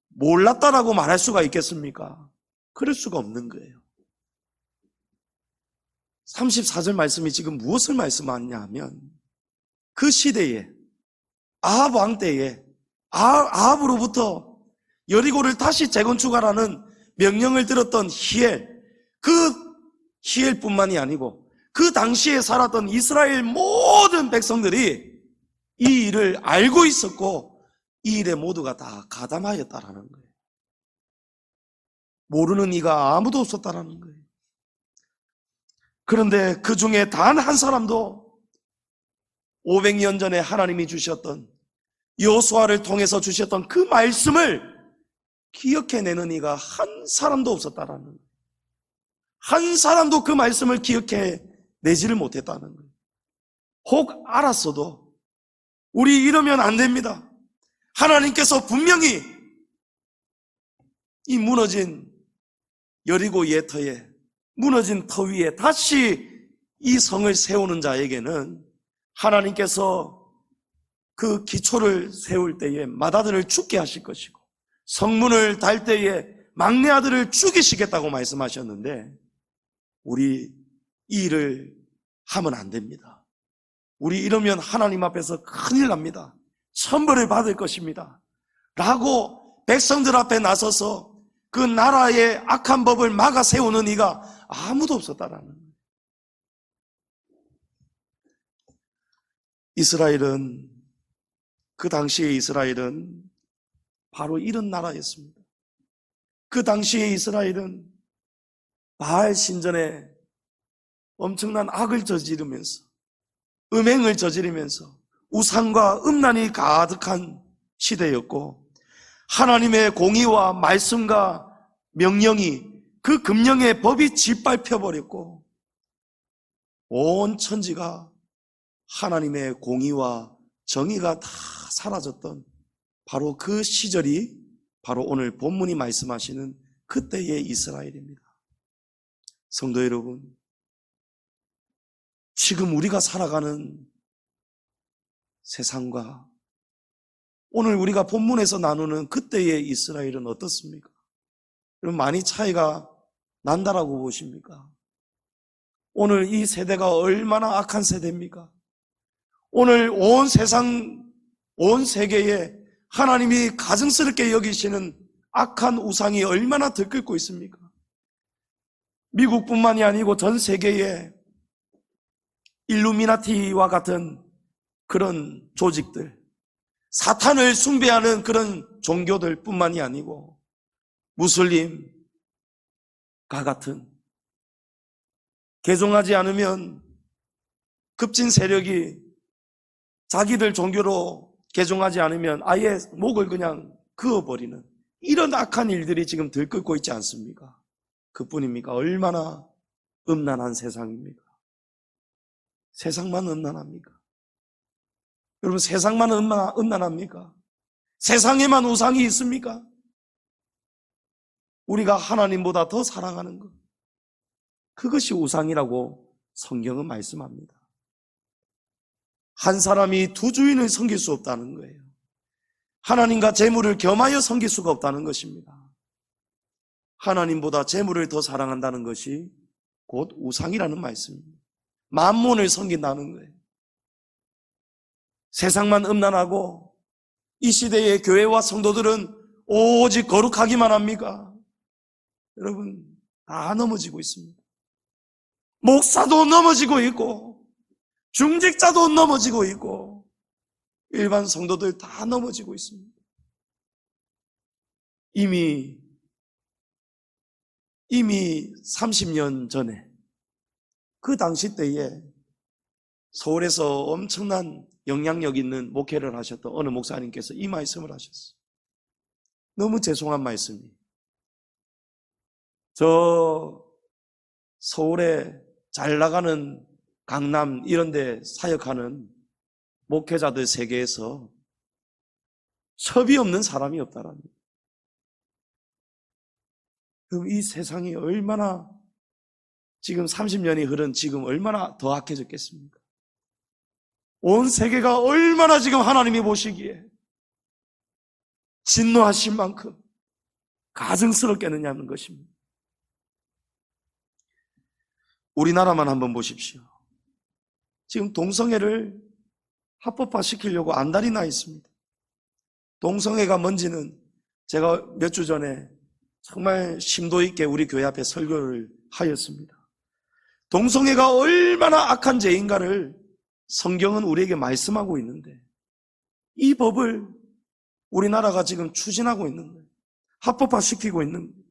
몰랐다라고 말할 수가 있겠습니까? 그럴 수가 없는 거예요. 34절 말씀이 지금 무엇을 말씀하냐 하면 그 시대에 아합 왕 때에 아합으로부터 여리고를 다시 재건축하라는 명령을 들었던 히엘, 그 히엘뿐만이 아니고 그 당시에 살았던 이스라엘 모든 백성들이 이 일을 알고 있었고 이 일에 모두가 다 가담하였다라는 거예요. 모르는 이가 아무도 없었다라는 거예요. 그런데 그 중에 단 한 사람도 500년 전에 하나님이 주셨던 여호수아를 통해서 주셨던 그 말씀을 기억해내는 이가 한 사람도 없었다라는 거예요. 한 사람도 그 말씀을 기억해내지를 못했다는 거예요. 혹 알았어도 우리 이러면 안 됩니다. 하나님께서 분명히 이 무너진 여리고 예터에 무너진 터 위에 다시 이 성을 세우는 자에게는 하나님께서 그 기초를 세울 때에 맏아들을 죽게 하실 것이고 성문을 달 때에 막내 아들을 죽이시겠다고 말씀하셨는데 우리 이 일을 하면 안 됩니다. 우리 이러면 하나님 앞에서 큰일 납니다. 천벌을 받을 것입니다. 라고 백성들 앞에 나서서 그 나라의 악한 법을 막아 세우는 이가 아무도 없었다라는 거예요. 이스라엘은, 그 당시의 이스라엘은 바로 이런 나라였습니다. 그 당시의 이스라엘은 바알 신전에 엄청난 악을 저지르면서 음행을 저지르면서 우상과 음란이 가득한 시대였고 하나님의 공의와 말씀과 명령이 그 금령의 법이 짓밟혀버렸고 온 천지가 하나님의 공의와 정의가 다 사라졌던 바로 그 시절이 바로 오늘 본문이 말씀하시는 그때의 이스라엘입니다. 성도 여러분, 지금 우리가 살아가는 세상과 오늘 우리가 본문에서 나누는 그때의 이스라엘은 어떻습니까? 여러분, 많이 차이가 난다라고 보십니까? 오늘 이 세대가 얼마나 악한 세대입니까? 오늘 온 세상, 온 세계에 하나님이 가증스럽게 여기시는 악한 우상이 얼마나 들끓고 있습니까? 미국뿐만이 아니고 전 세계에 일루미나티와 같은 그런 조직들, 사탄을 숭배하는 그런 종교들 뿐만이 아니고 무슬림과 같은 개종하지 않으면 급진 세력이 자기들 종교로 개종하지 않으면 아예 목을 그냥 그어버리는 이런 악한 일들이 지금 들끓고 있지 않습니까? 그뿐입니까? 얼마나 음란한 세상입니까? 세상만 음란합니까? 여러분, 세상만 음란합니까? 세상에만 우상이 있습니까? 우리가 하나님보다 더 사랑하는 것, 그것이 우상이라고 성경은 말씀합니다. 한 사람이 두 주인을 섬길 수 없다는 거예요. 하나님과 재물을 겸하여 섬길 수가 없다는 것입니다. 하나님보다 재물을 더 사랑한다는 것이 곧 우상이라는 말씀입니다. 만몬을 섬긴다는 거예요. 세상만 음란하고 이 시대의 교회와 성도들은 오직 거룩하기만 합니까? 여러분, 다 넘어지고 있습니다. 목사도 넘어지고 있고 중직자도 넘어지고 있고 일반 성도들 다 넘어지고 있습니다. 이미 30년 전에 그 당시 때에 서울에서 엄청난 영향력 있는 목회를 하셨던 어느 목사님께서 이 말씀을 하셨어요. 너무 죄송한 말씀이. 저 서울에 잘 나가는 강남 이런 데 사역하는 목회자들 세계에서 첩이 없는 사람이 없다라는 거예요. 그럼 이 세상이 얼마나 지금 30년이 흐른 지금 얼마나 더 악해졌겠습니까? 온 세계가 얼마나 지금 하나님이 보시기에 진노하신 만큼 가증스럽겠느냐는 것입니다. 우리나라만 한번 보십시오. 지금 동성애를 합법화시키려고 안달이 나 있습니다. 동성애가 뭔지는 제가 몇 주 전에 정말 심도 있게 우리 교회 앞에 설교를 하였습니다. 동성애가 얼마나 악한 죄인가를 성경은 우리에게 말씀하고 있는데 이 법을 우리나라가 지금 추진하고 있는 거예요. 합법화시키고 있는 거예요.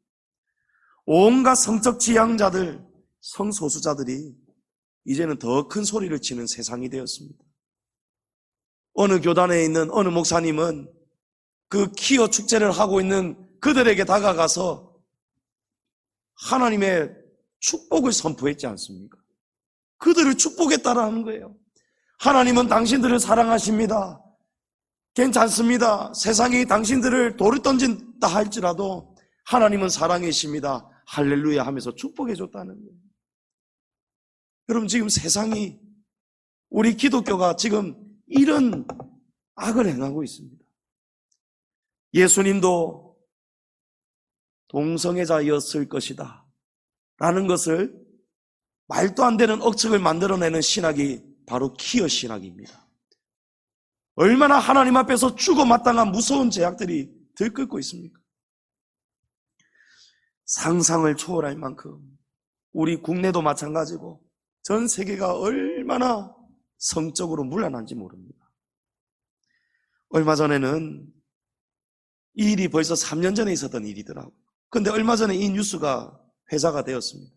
온갖 성적 지향자들, 성소수자들이 이제는 더 큰 소리를 치는 세상이 되었습니다. 어느 교단에 있는 어느 목사님은 그 키어 축제를 하고 있는 그들에게 다가가서 하나님의 축복을 선포했지 않습니까? 그들을 축복했다라는 거예요. 하나님은 당신들을 사랑하십니다. 괜찮습니다. 세상이 당신들을 돌을 던진다 할지라도 하나님은 사랑이십니다. 할렐루야 하면서 축복해 줬다는 거예요. 여러분, 지금 세상이, 우리 기독교가 지금 이런 악을 행하고 있습니다. 예수님도 동성애자였을 것이다 라는 것을 말도 안 되는 억측을 만들어내는 신학이 바로 키어 신학입니다. 얼마나 하나님 앞에서 죽어 마땅한 무서운 죄악들이 들끓고 있습니까? 상상을 초월할 만큼 우리 국내도 마찬가지고 전 세계가 얼마나 성적으로 문란한지 모릅니다. 얼마 전에는 이 일이 벌써 3년 전에 있었던 일이더라고요. 그런데 얼마 전에 이 뉴스가 회자가 되었습니다.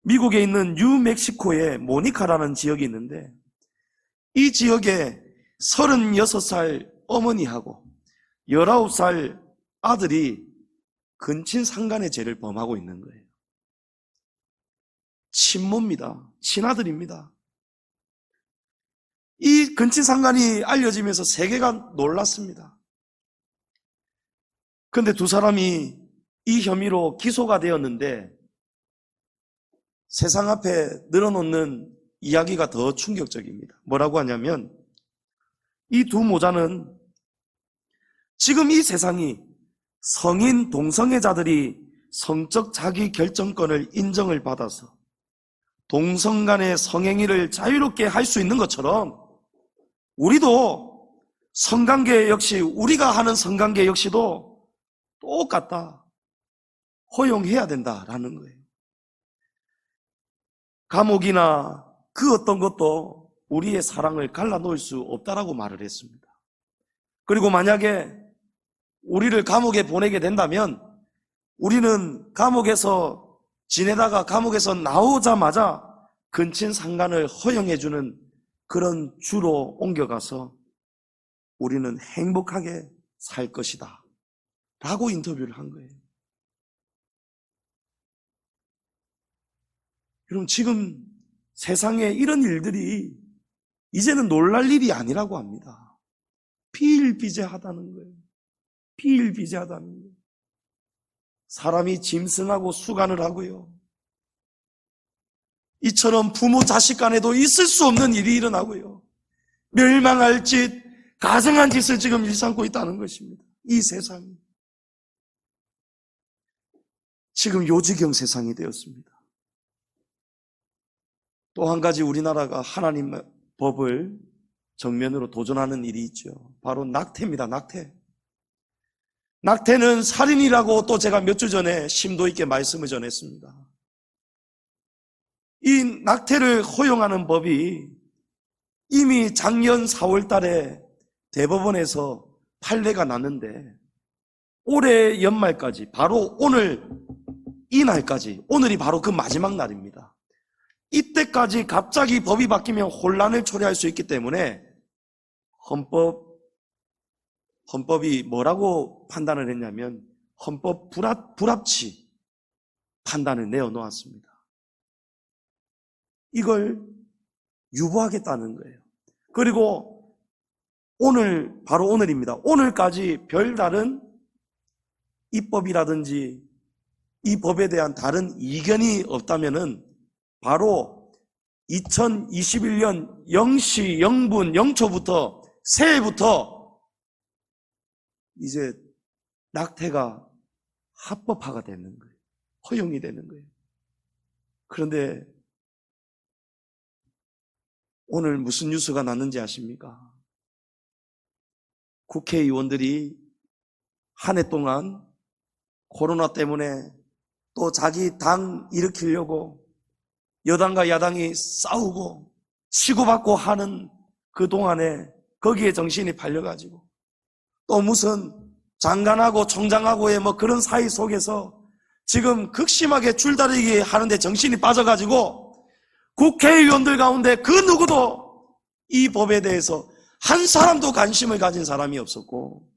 미국에 있는 뉴멕시코의 모니카라는 지역이 있는데 이 지역에 36살 어머니하고 19살 아들이 근친상간의 죄를 범하고 있는 거예요. 친모입니다. 친아들입니다. 이 근친상간이 알려지면서 세계가 놀랐습니다. 그런데 두 사람이 이 혐의로 기소가 되었는데 세상 앞에 늘어놓는 이야기가 더 충격적입니다. 뭐라고 하냐면 이 두 모자는 지금 이 세상이 성인 동성애자들이 성적 자기 결정권을 인정을 받아서 동성 간의 성행위를 자유롭게 할 수 있는 것처럼 우리도 성관계 역시, 우리가 하는 성관계 역시도 똑같다. 허용해야 된다라는 거예요. 감옥이나 그 어떤 것도 우리의 사랑을 갈라놓을 수 없다라고 말을 했습니다. 그리고 만약에 우리를 감옥에 보내게 된다면 우리는 감옥에서 지내다가 감옥에서 나오자마자 근친상간을 허용해주는 그런 주로 옮겨가서 우리는 행복하게 살 것이다 라고 인터뷰를 한 거예요. 여러분, 지금 세상에 이런 일들이 이제는 놀랄 일이 아니라고 합니다. 비일비재하다는 거예요. 비일비재하다는 거예요. 사람이 짐승하고 수간을 하고요. 이처럼 부모 자식 간에도 있을 수 없는 일이 일어나고요. 멸망할 짓, 가증한 짓을 지금 일삼고 있다는 것입니다. 이 세상이. 지금 요지경 세상이 되었습니다. 또 한 가지 우리나라가 하나님의 법을 정면으로 도전하는 일이 있죠. 바로 낙태입니다. 낙태. 낙태는 살인이라고 또 제가 몇 주 전에 심도 있게 말씀을 전했습니다. 이 낙태를 허용하는 법이 이미 작년 4월 달에 대법원에서 판례가 났는데 올해 연말까지, 바로 오늘 이 날까지, 오늘이 바로 그 마지막 날입니다. 이때까지 갑자기 법이 바뀌면 혼란을 초래할 수 있기 때문에 헌법이 뭐라고 판단을 했냐면 헌법 불합치 판단을 내어놓았습니다. 이걸 유보하겠다는 거예요. 그리고 오늘, 바로 오늘입니다. 오늘까지 별다른 입법이라든지 이 법에 대한 다른 이견이 없다면은 바로 2021년 0시 0분 0초부터 새해부터 이제 낙태가 합법화가 되는 거예요. 허용이 되는 거예요. 그런데 오늘 무슨 뉴스가 났는지 아십니까? 국회의원들이 한 해 동안 코로나 때문에 또 자기 당 일으키려고 여당과 야당이 싸우고 치고받고 하는 그 동안에 거기에 정신이 팔려가지고 또 무슨 장관하고 총장하고의 뭐 그런 사이 속에서 지금 극심하게 줄다리기 하는데 정신이 빠져가지고 국회의원들 가운데 그 누구도 이 법에 대해서 한 사람도 관심을 가진 사람이 없었고,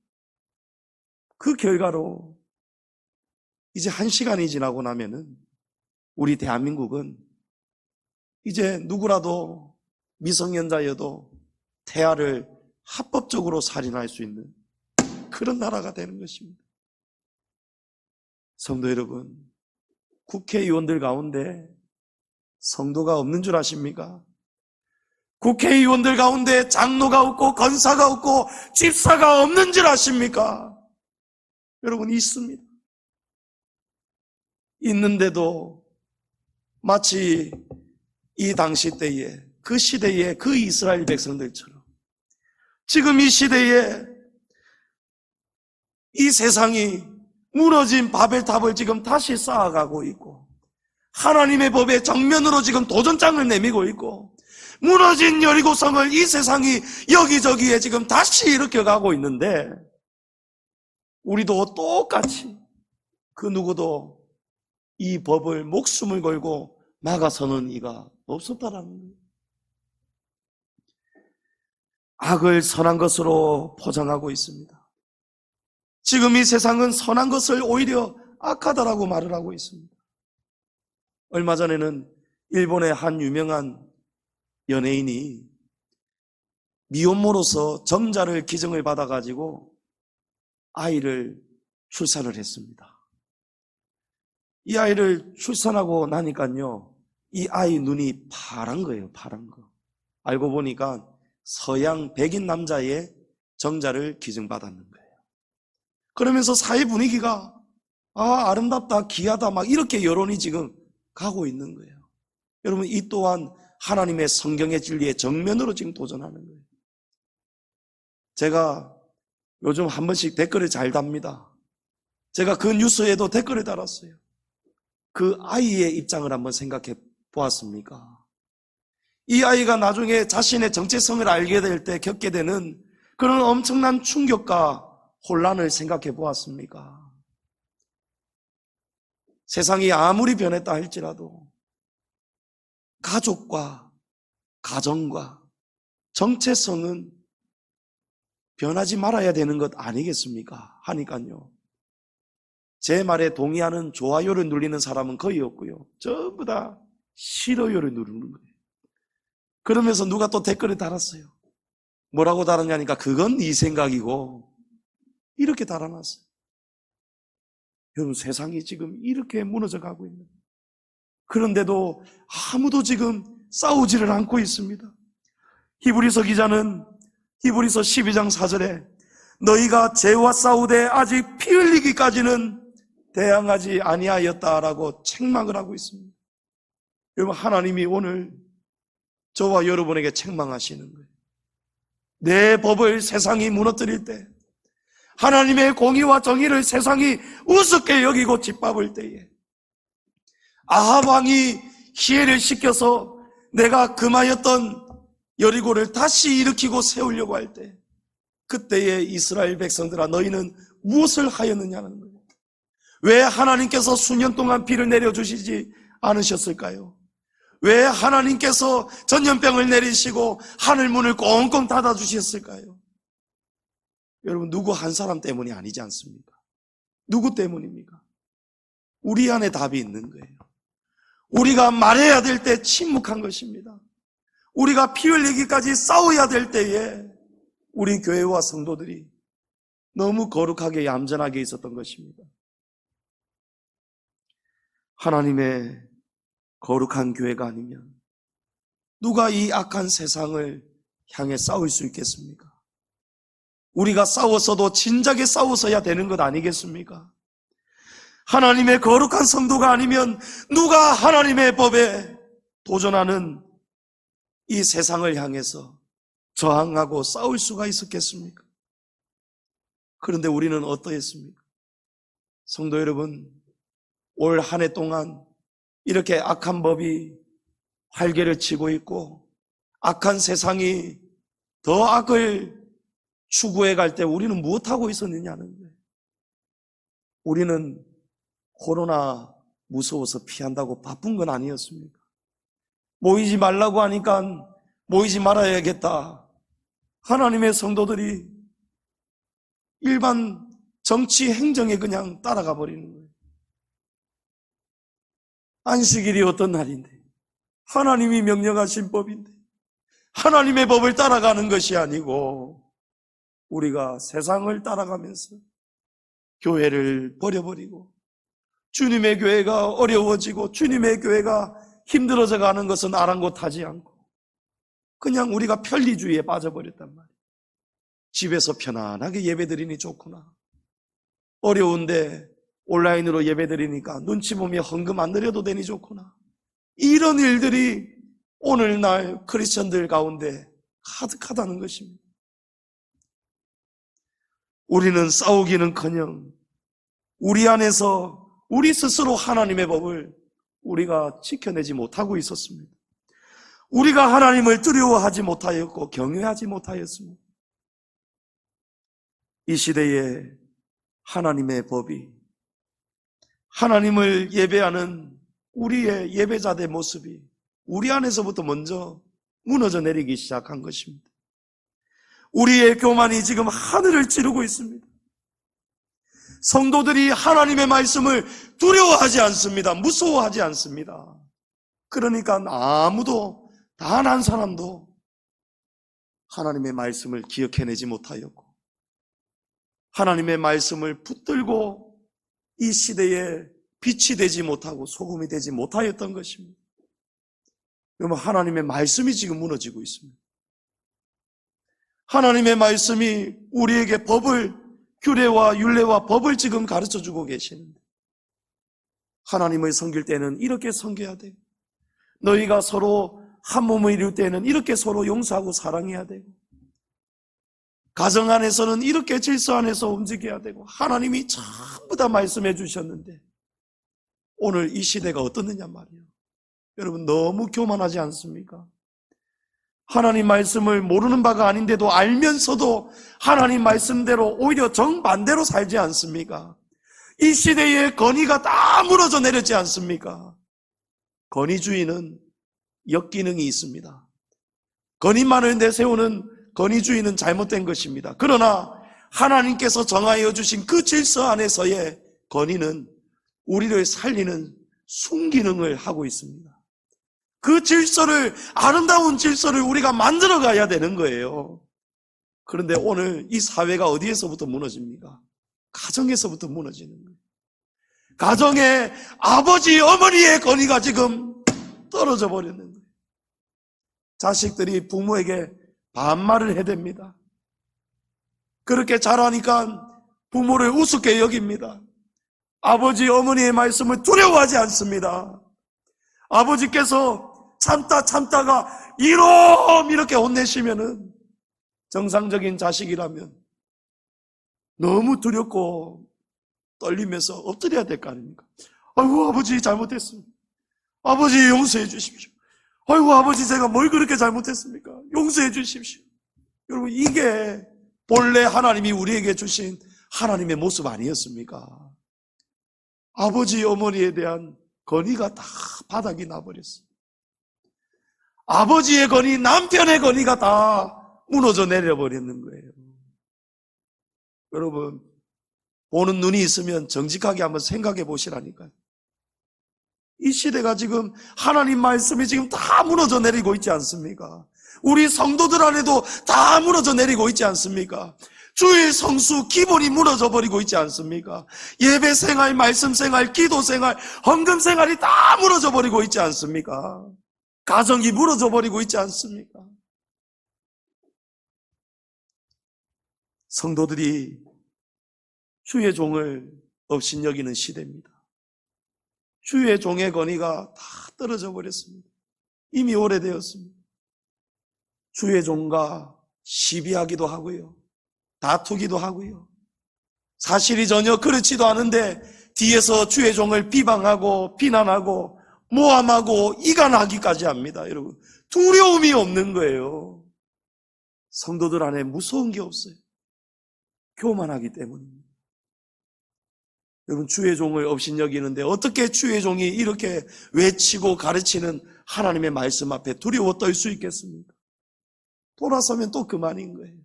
그 결과로 이제 1시간이 지나고 나면은 우리 대한민국은 이제 누구라도 미성년자여도 태아를 합법적으로 살인할 수 있는 그런 나라가 되는 것입니다. 성도 여러분, 국회의원들 가운데 성도가 없는 줄 아십니까? 국회의원들 가운데 장로가 없고 권사가 없고 집사가 없는 줄 아십니까? 여러분, 있습니다. 있는데도 마치 이 당시 때에, 그 시대에 그 이스라엘 백성들처럼 지금 이 시대에 이 세상이 무너진 바벨탑을 지금 다시 쌓아가고 있고, 하나님의 법에 정면으로 지금 도전장을 내밀고 있고, 무너진 여리고성을 이 세상이 여기저기에 지금 다시 일으켜가고 있는데, 우리도 똑같이 그 누구도 이 법을 목숨을 걸고 막아서는 이가 없었다라는 거예요. 악을 선한 것으로 포장하고 있습니다. 지금 이 세상은 선한 것을 오히려 악하다라고 말을 하고 있습니다. 얼마 전에는 일본의 한 유명한 연예인이 미혼모로서 정자를 기증을 받아가지고 아이를 출산을 했습니다. 이 아이를 출산하고 나니까요, 이 아이 눈이 파란 거예요. 파란 거. 알고 보니까 서양 백인 남자의 정자를 기증받았는 거예요. 그러면서 사회 분위기가 아름답다, 귀하다 막 이렇게 여론이 지금 가고 있는 거예요. 여러분, 이 또한 하나님의 성경의 진리에 정면으로 지금 도전하는 거예요. 제가 요즘 한 번씩 댓글을 잘 답니다. 제가 그 뉴스에도 댓글을 달았어요. 그 아이의 입장을 한번 생각해 보았습니까? 이 아이가 나중에 자신의 정체성을 알게 될 때 겪게 되는 그런 엄청난 충격과 혼란을 생각해 보았습니까? 세상이 아무리 변했다 할지라도 가족과 가정과 정체성은 변하지 말아야 되는 것 아니겠습니까? 하니까요, 제 말에 동의하는 좋아요를 누르는 사람은 거의 없고요, 전부 다 싫어요를 누르는 거예요. 그러면서 누가 또 댓글을 달았어요. 뭐라고 달았냐니까, 그건 네 생각이고, 이렇게 달아놨어요. 여러분, 세상이 지금 이렇게 무너져 가고 있는, 그런데도 아무도 지금 싸우지를 않고 있습니다. 히브리서 기자는 히브리서 12장 4절에 너희가 죄와 싸우되 아직 피 흘리기까지는 대항하지 아니하였다라고 책망을 하고 있습니다. 여러분, 하나님이 오늘 저와 여러분에게 책망하시는 거예요. 내 법을 세상이 무너뜨릴 때, 하나님의 공의와 정의를 세상이 우습게 여기고 짓밟을 때에, 아합 왕이 희애를 시켜서 내가 금하였던 여리고를 다시 일으키고 세우려고 할 때, 그때의 이스라엘 백성들아, 너희는 무엇을 하였느냐는 거예요. 왜 하나님께서 수년 동안 비를 내려주시지 않으셨을까요? 왜 하나님께서 전염병을 내리시고 하늘문을 꽁꽁 닫아주셨을까요? 여러분, 누구 한 사람 때문이 아니지 않습니까? 누구 때문입니까? 우리 안에 답이 있는 거예요. 우리가 말해야 될 때 침묵한 것입니다. 우리가 피 흘리기까지 싸워야 될 때에 우리 교회와 성도들이 너무 거룩하게 얌전하게 있었던 것입니다. 하나님의 거룩한 교회가 아니면 누가 이 악한 세상을 향해 싸울 수 있겠습니까? 우리가 싸웠어도 진작에 싸웠어야 되는 것 아니겠습니까? 하나님의 거룩한 성도가 아니면 누가 하나님의 법에 도전하는 이 세상을 향해서 저항하고 싸울 수가 있었겠습니까? 그런데 우리는 어떠했습니까? 성도 여러분, 올 한 해 동안 이렇게 악한 법이 활개를 치고 있고 악한 세상이 더 악을 추구해 갈 때 우리는 무엇하고 있었느냐는 거예요. 우리는 코로나 무서워서 피한다고 바쁜 건 아니었습니까? 모이지 말라고 하니까 모이지 말아야겠다. 하나님의 성도들이 일반 정치 행정에 그냥 따라가 버리는 거예요. 안식일이 어떤 날인데, 하나님이 명령하신 법인데 하나님의 법을 따라가는 것이 아니고 우리가 세상을 따라가면서 교회를 버려버리고 주님의 교회가 어려워지고 주님의 교회가 힘들어져 가는 것은 아랑곳하지 않고 그냥 우리가 편리주의에 빠져버렸단 말이에요. 집에서 편안하게 예배드리니 좋구나. 어려운데 온라인으로 예배드리니까 눈치 보며 헌금 안 드려도 되니 좋구나. 이런 일들이 오늘날 크리스천들 가운데 가득하다는 것입니다. 우리는 싸우기는커녕 우리 안에서 우리 스스로 하나님의 법을 우리가 지켜내지 못하고 있었습니다. 우리가 하나님을 두려워하지 못하였고 경외하지 못하였습니다. 이 시대에 하나님의 법이 하나님을 예배하는 우리의 예배자들의 모습이 우리 안에서부터 먼저 무너져 내리기 시작한 것입니다. 우리의 교만이 지금 하늘을 찌르고 있습니다. 성도들이 하나님의 말씀을 두려워하지 않습니다. 무서워하지 않습니다. 그러니까 아무도, 단 한 사람도 하나님의 말씀을 기억해내지 못하였고 하나님의 말씀을 붙들고 이 시대에 빛이 되지 못하고 소금이 되지 못하였던 것입니다. 여러분, 하나님의 말씀이 지금 무너지고 있습니다. 하나님의 말씀이 우리에게 법을, 규례와 율례와 법을 지금 가르쳐주고 계시는데 하나님을 섬길 때는 이렇게 섬겨야 돼요. 너희가 서로 한 몸을 이룰 때는 이렇게 서로 용서하고 사랑해야 되고 가정 안에서는 이렇게 질서 안에서 움직여야 되고 하나님이 전부 다 말씀해 주셨는데 오늘 이 시대가 어떻느냐 말이에요. 여러분, 너무 교만하지 않습니까? 하나님 말씀을 모르는 바가 아닌데도 알면서도 하나님 말씀대로 오히려 정반대로 살지 않습니까? 이 시대의 권위가 다 무너져 내렸지 않습니까? 권위주의는 역기능이 있습니다. 권위만을 내세우는 권위주의는 잘못된 것입니다. 그러나 하나님께서 정하여 주신 그 질서 안에서의 권위는 우리를 살리는 순기능을 하고 있습니다. 그 질서를, 아름다운 질서를 우리가 만들어 가야 되는 거예요. 그런데 오늘 이 사회가 어디에서부터 무너집니까? 가정에서부터 무너지는 거예요. 가정의 아버지, 어머니의 권위가 지금 떨어져 버리는 거예요. 자식들이 부모에게 반말을 해댑니다. 그렇게 자라니까 부모를 우습게 여깁니다. 아버지, 어머니의 말씀을 두려워하지 않습니다. 아버지께서 참다가 이렇게 혼내시면은 정상적인 자식이라면 너무 두렵고 떨리면서 엎드려야 될 거 아닙니까? 아이고, 아버지 잘못했습니다. 아버지 용서해 주십시오. 아이고, 아버지 제가 뭘 그렇게 잘못했습니까? 용서해 주십시오. 여러분, 이게 본래 하나님이 우리에게 주신 하나님의 모습 아니었습니까? 아버지, 어머니에 대한 권위가 다 바닥이 나버렸어요. 아버지의 권위, 남편의 권위가 다 무너져 내려버리는 거예요. 여러분, 보는 눈이 있으면 정직하게 한번 생각해 보시라니까요. 이 시대가 지금 하나님 말씀이 지금 다 무너져 내리고 있지 않습니까? 우리 성도들 안에도 다 무너져 내리고 있지 않습니까? 주일 성수 기본이 무너져 버리고 있지 않습니까? 예배 생활, 말씀 생활, 기도 생활, 헌금 생활이 다 무너져 버리고 있지 않습니까? 가정이 무너져 버리고 있지 않습니까? 성도들이 주의 종을 업신여기는 시대입니다. 주의 종의 권위가 다 떨어져 버렸습니다. 이미 오래되었습니다. 주의 종과 시비하기도 하고요, 다투기도 하고요, 사실이 전혀 그렇지도 않은데 뒤에서 주의 종을 비방하고 비난하고 모함하고 이간하기까지 합니다. 여러분, 두려움이 없는 거예요. 성도들 안에 무서운 게 없어요. 교만하기 때문입니다. 여러분, 주의 종을 업신여기는데 어떻게 주의 종이 이렇게 외치고 가르치는 하나님의 말씀 앞에 두려워 떨 수 있겠습니까? 돌아서면 또 그만인 거예요.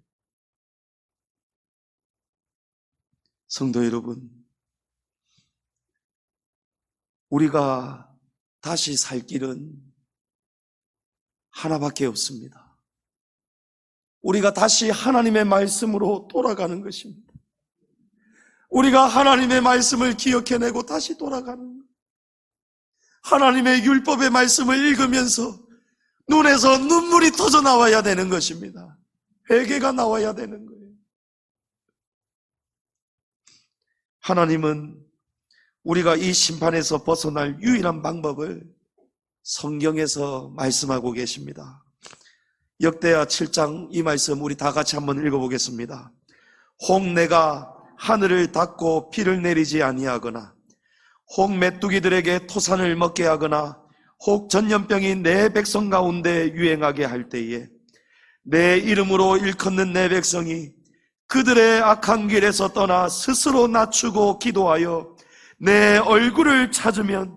성도 여러분, 우리가 다시 살 길은 하나밖에 없습니다. 우리가 다시 하나님의 말씀으로 돌아가는 것입니다. 우리가 하나님의 말씀을 기억해내고 다시 돌아가는 것. 하나님의 율법의 말씀을 읽으면서 눈에서 눈물이 터져 나와야 되는 것입니다. 회개가 나와야 되는 거예요. 하나님은 우리가 이 심판에서 벗어날 유일한 방법을 성경에서 말씀하고 계십니다. 역대하 7장 이 말씀 우리 다 같이 한번 읽어보겠습니다. 혹 내가 하늘을 닫고 비를 내리지 아니하거나 혹 메뚜기들에게 토산을 먹게 하거나 혹 전염병이 내 백성 가운데 유행하게 할 때에 내 이름으로 일컫는 내 백성이 그들의 악한 길에서 떠나 스스로 낮추고 기도하여 내 얼굴을 찾으면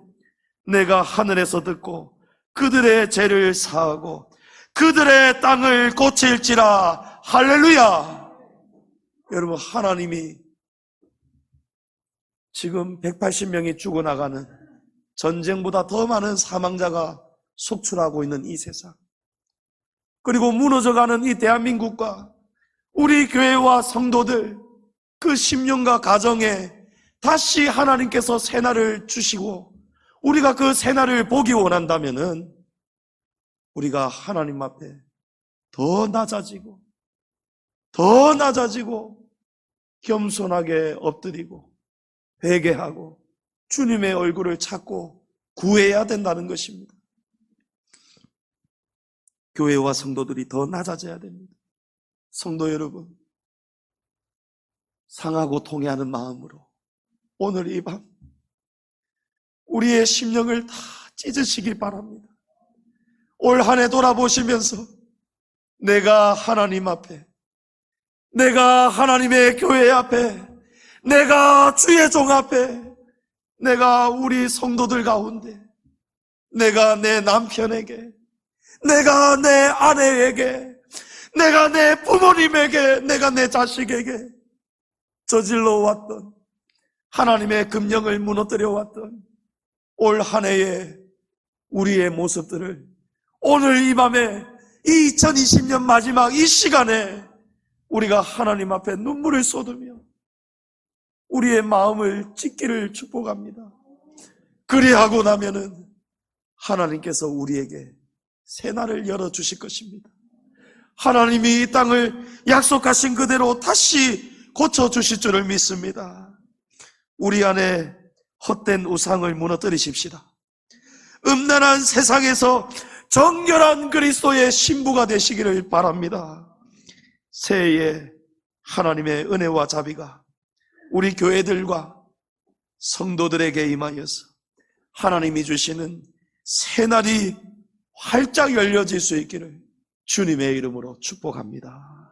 내가 하늘에서 듣고 그들의 죄를 사하고 그들의 땅을 고칠지라. 할렐루야. 여러분, 하나님이 지금 180명이 죽어나가는, 전쟁보다 더 많은 사망자가 속출하고 있는 이 세상, 그리고 무너져가는 이 대한민국과 우리 교회와 성도들, 그 심령과 가정에 다시 하나님께서 새날을 주시고 우리가 그 새날을 보기 원한다면은 우리가 하나님 앞에 더 낮아지고 겸손하게 엎드리고 회개하고 주님의 얼굴을 찾고 구해야 된다는 것입니다. 교회와 성도들이 더 낮아져야 됩니다. 성도 여러분, 상하고 통회하는 마음으로 오늘 이 밤 우리의 심령을 다 찢으시길 바랍니다. 올 한 해 돌아보시면서 내가 하나님 앞에, 내가 하나님의 교회 앞에, 내가 주의 종 앞에, 내가 우리 성도들 가운데, 내가 내 남편에게, 내가 내 아내에게, 내가 내 부모님에게, 내가 내 자식에게 저질러 왔던, 하나님의 금령을 무너뜨려 왔던 올 한 해의 우리의 모습들을 오늘 이 밤에, 이 2020년 마지막 이 시간에 우리가 하나님 앞에 눈물을 쏟으며 우리의 마음을 찢기를 축복합니다. 그리하고 나면은 하나님께서 우리에게 새날을 열어주실 것입니다. 하나님이 이 땅을 약속하신 그대로 다시 고쳐주실 줄을 믿습니다. 우리 안에 헛된 우상을 무너뜨리십시다. 음란한 세상에서 정결한 그리스도의 신부가 되시기를 바랍니다. 새해에 하나님의 은혜와 자비가 우리 교회들과 성도들에게 임하여서 하나님이 주시는 새날이 활짝 열려질 수 있기를 주님의 이름으로 축복합니다.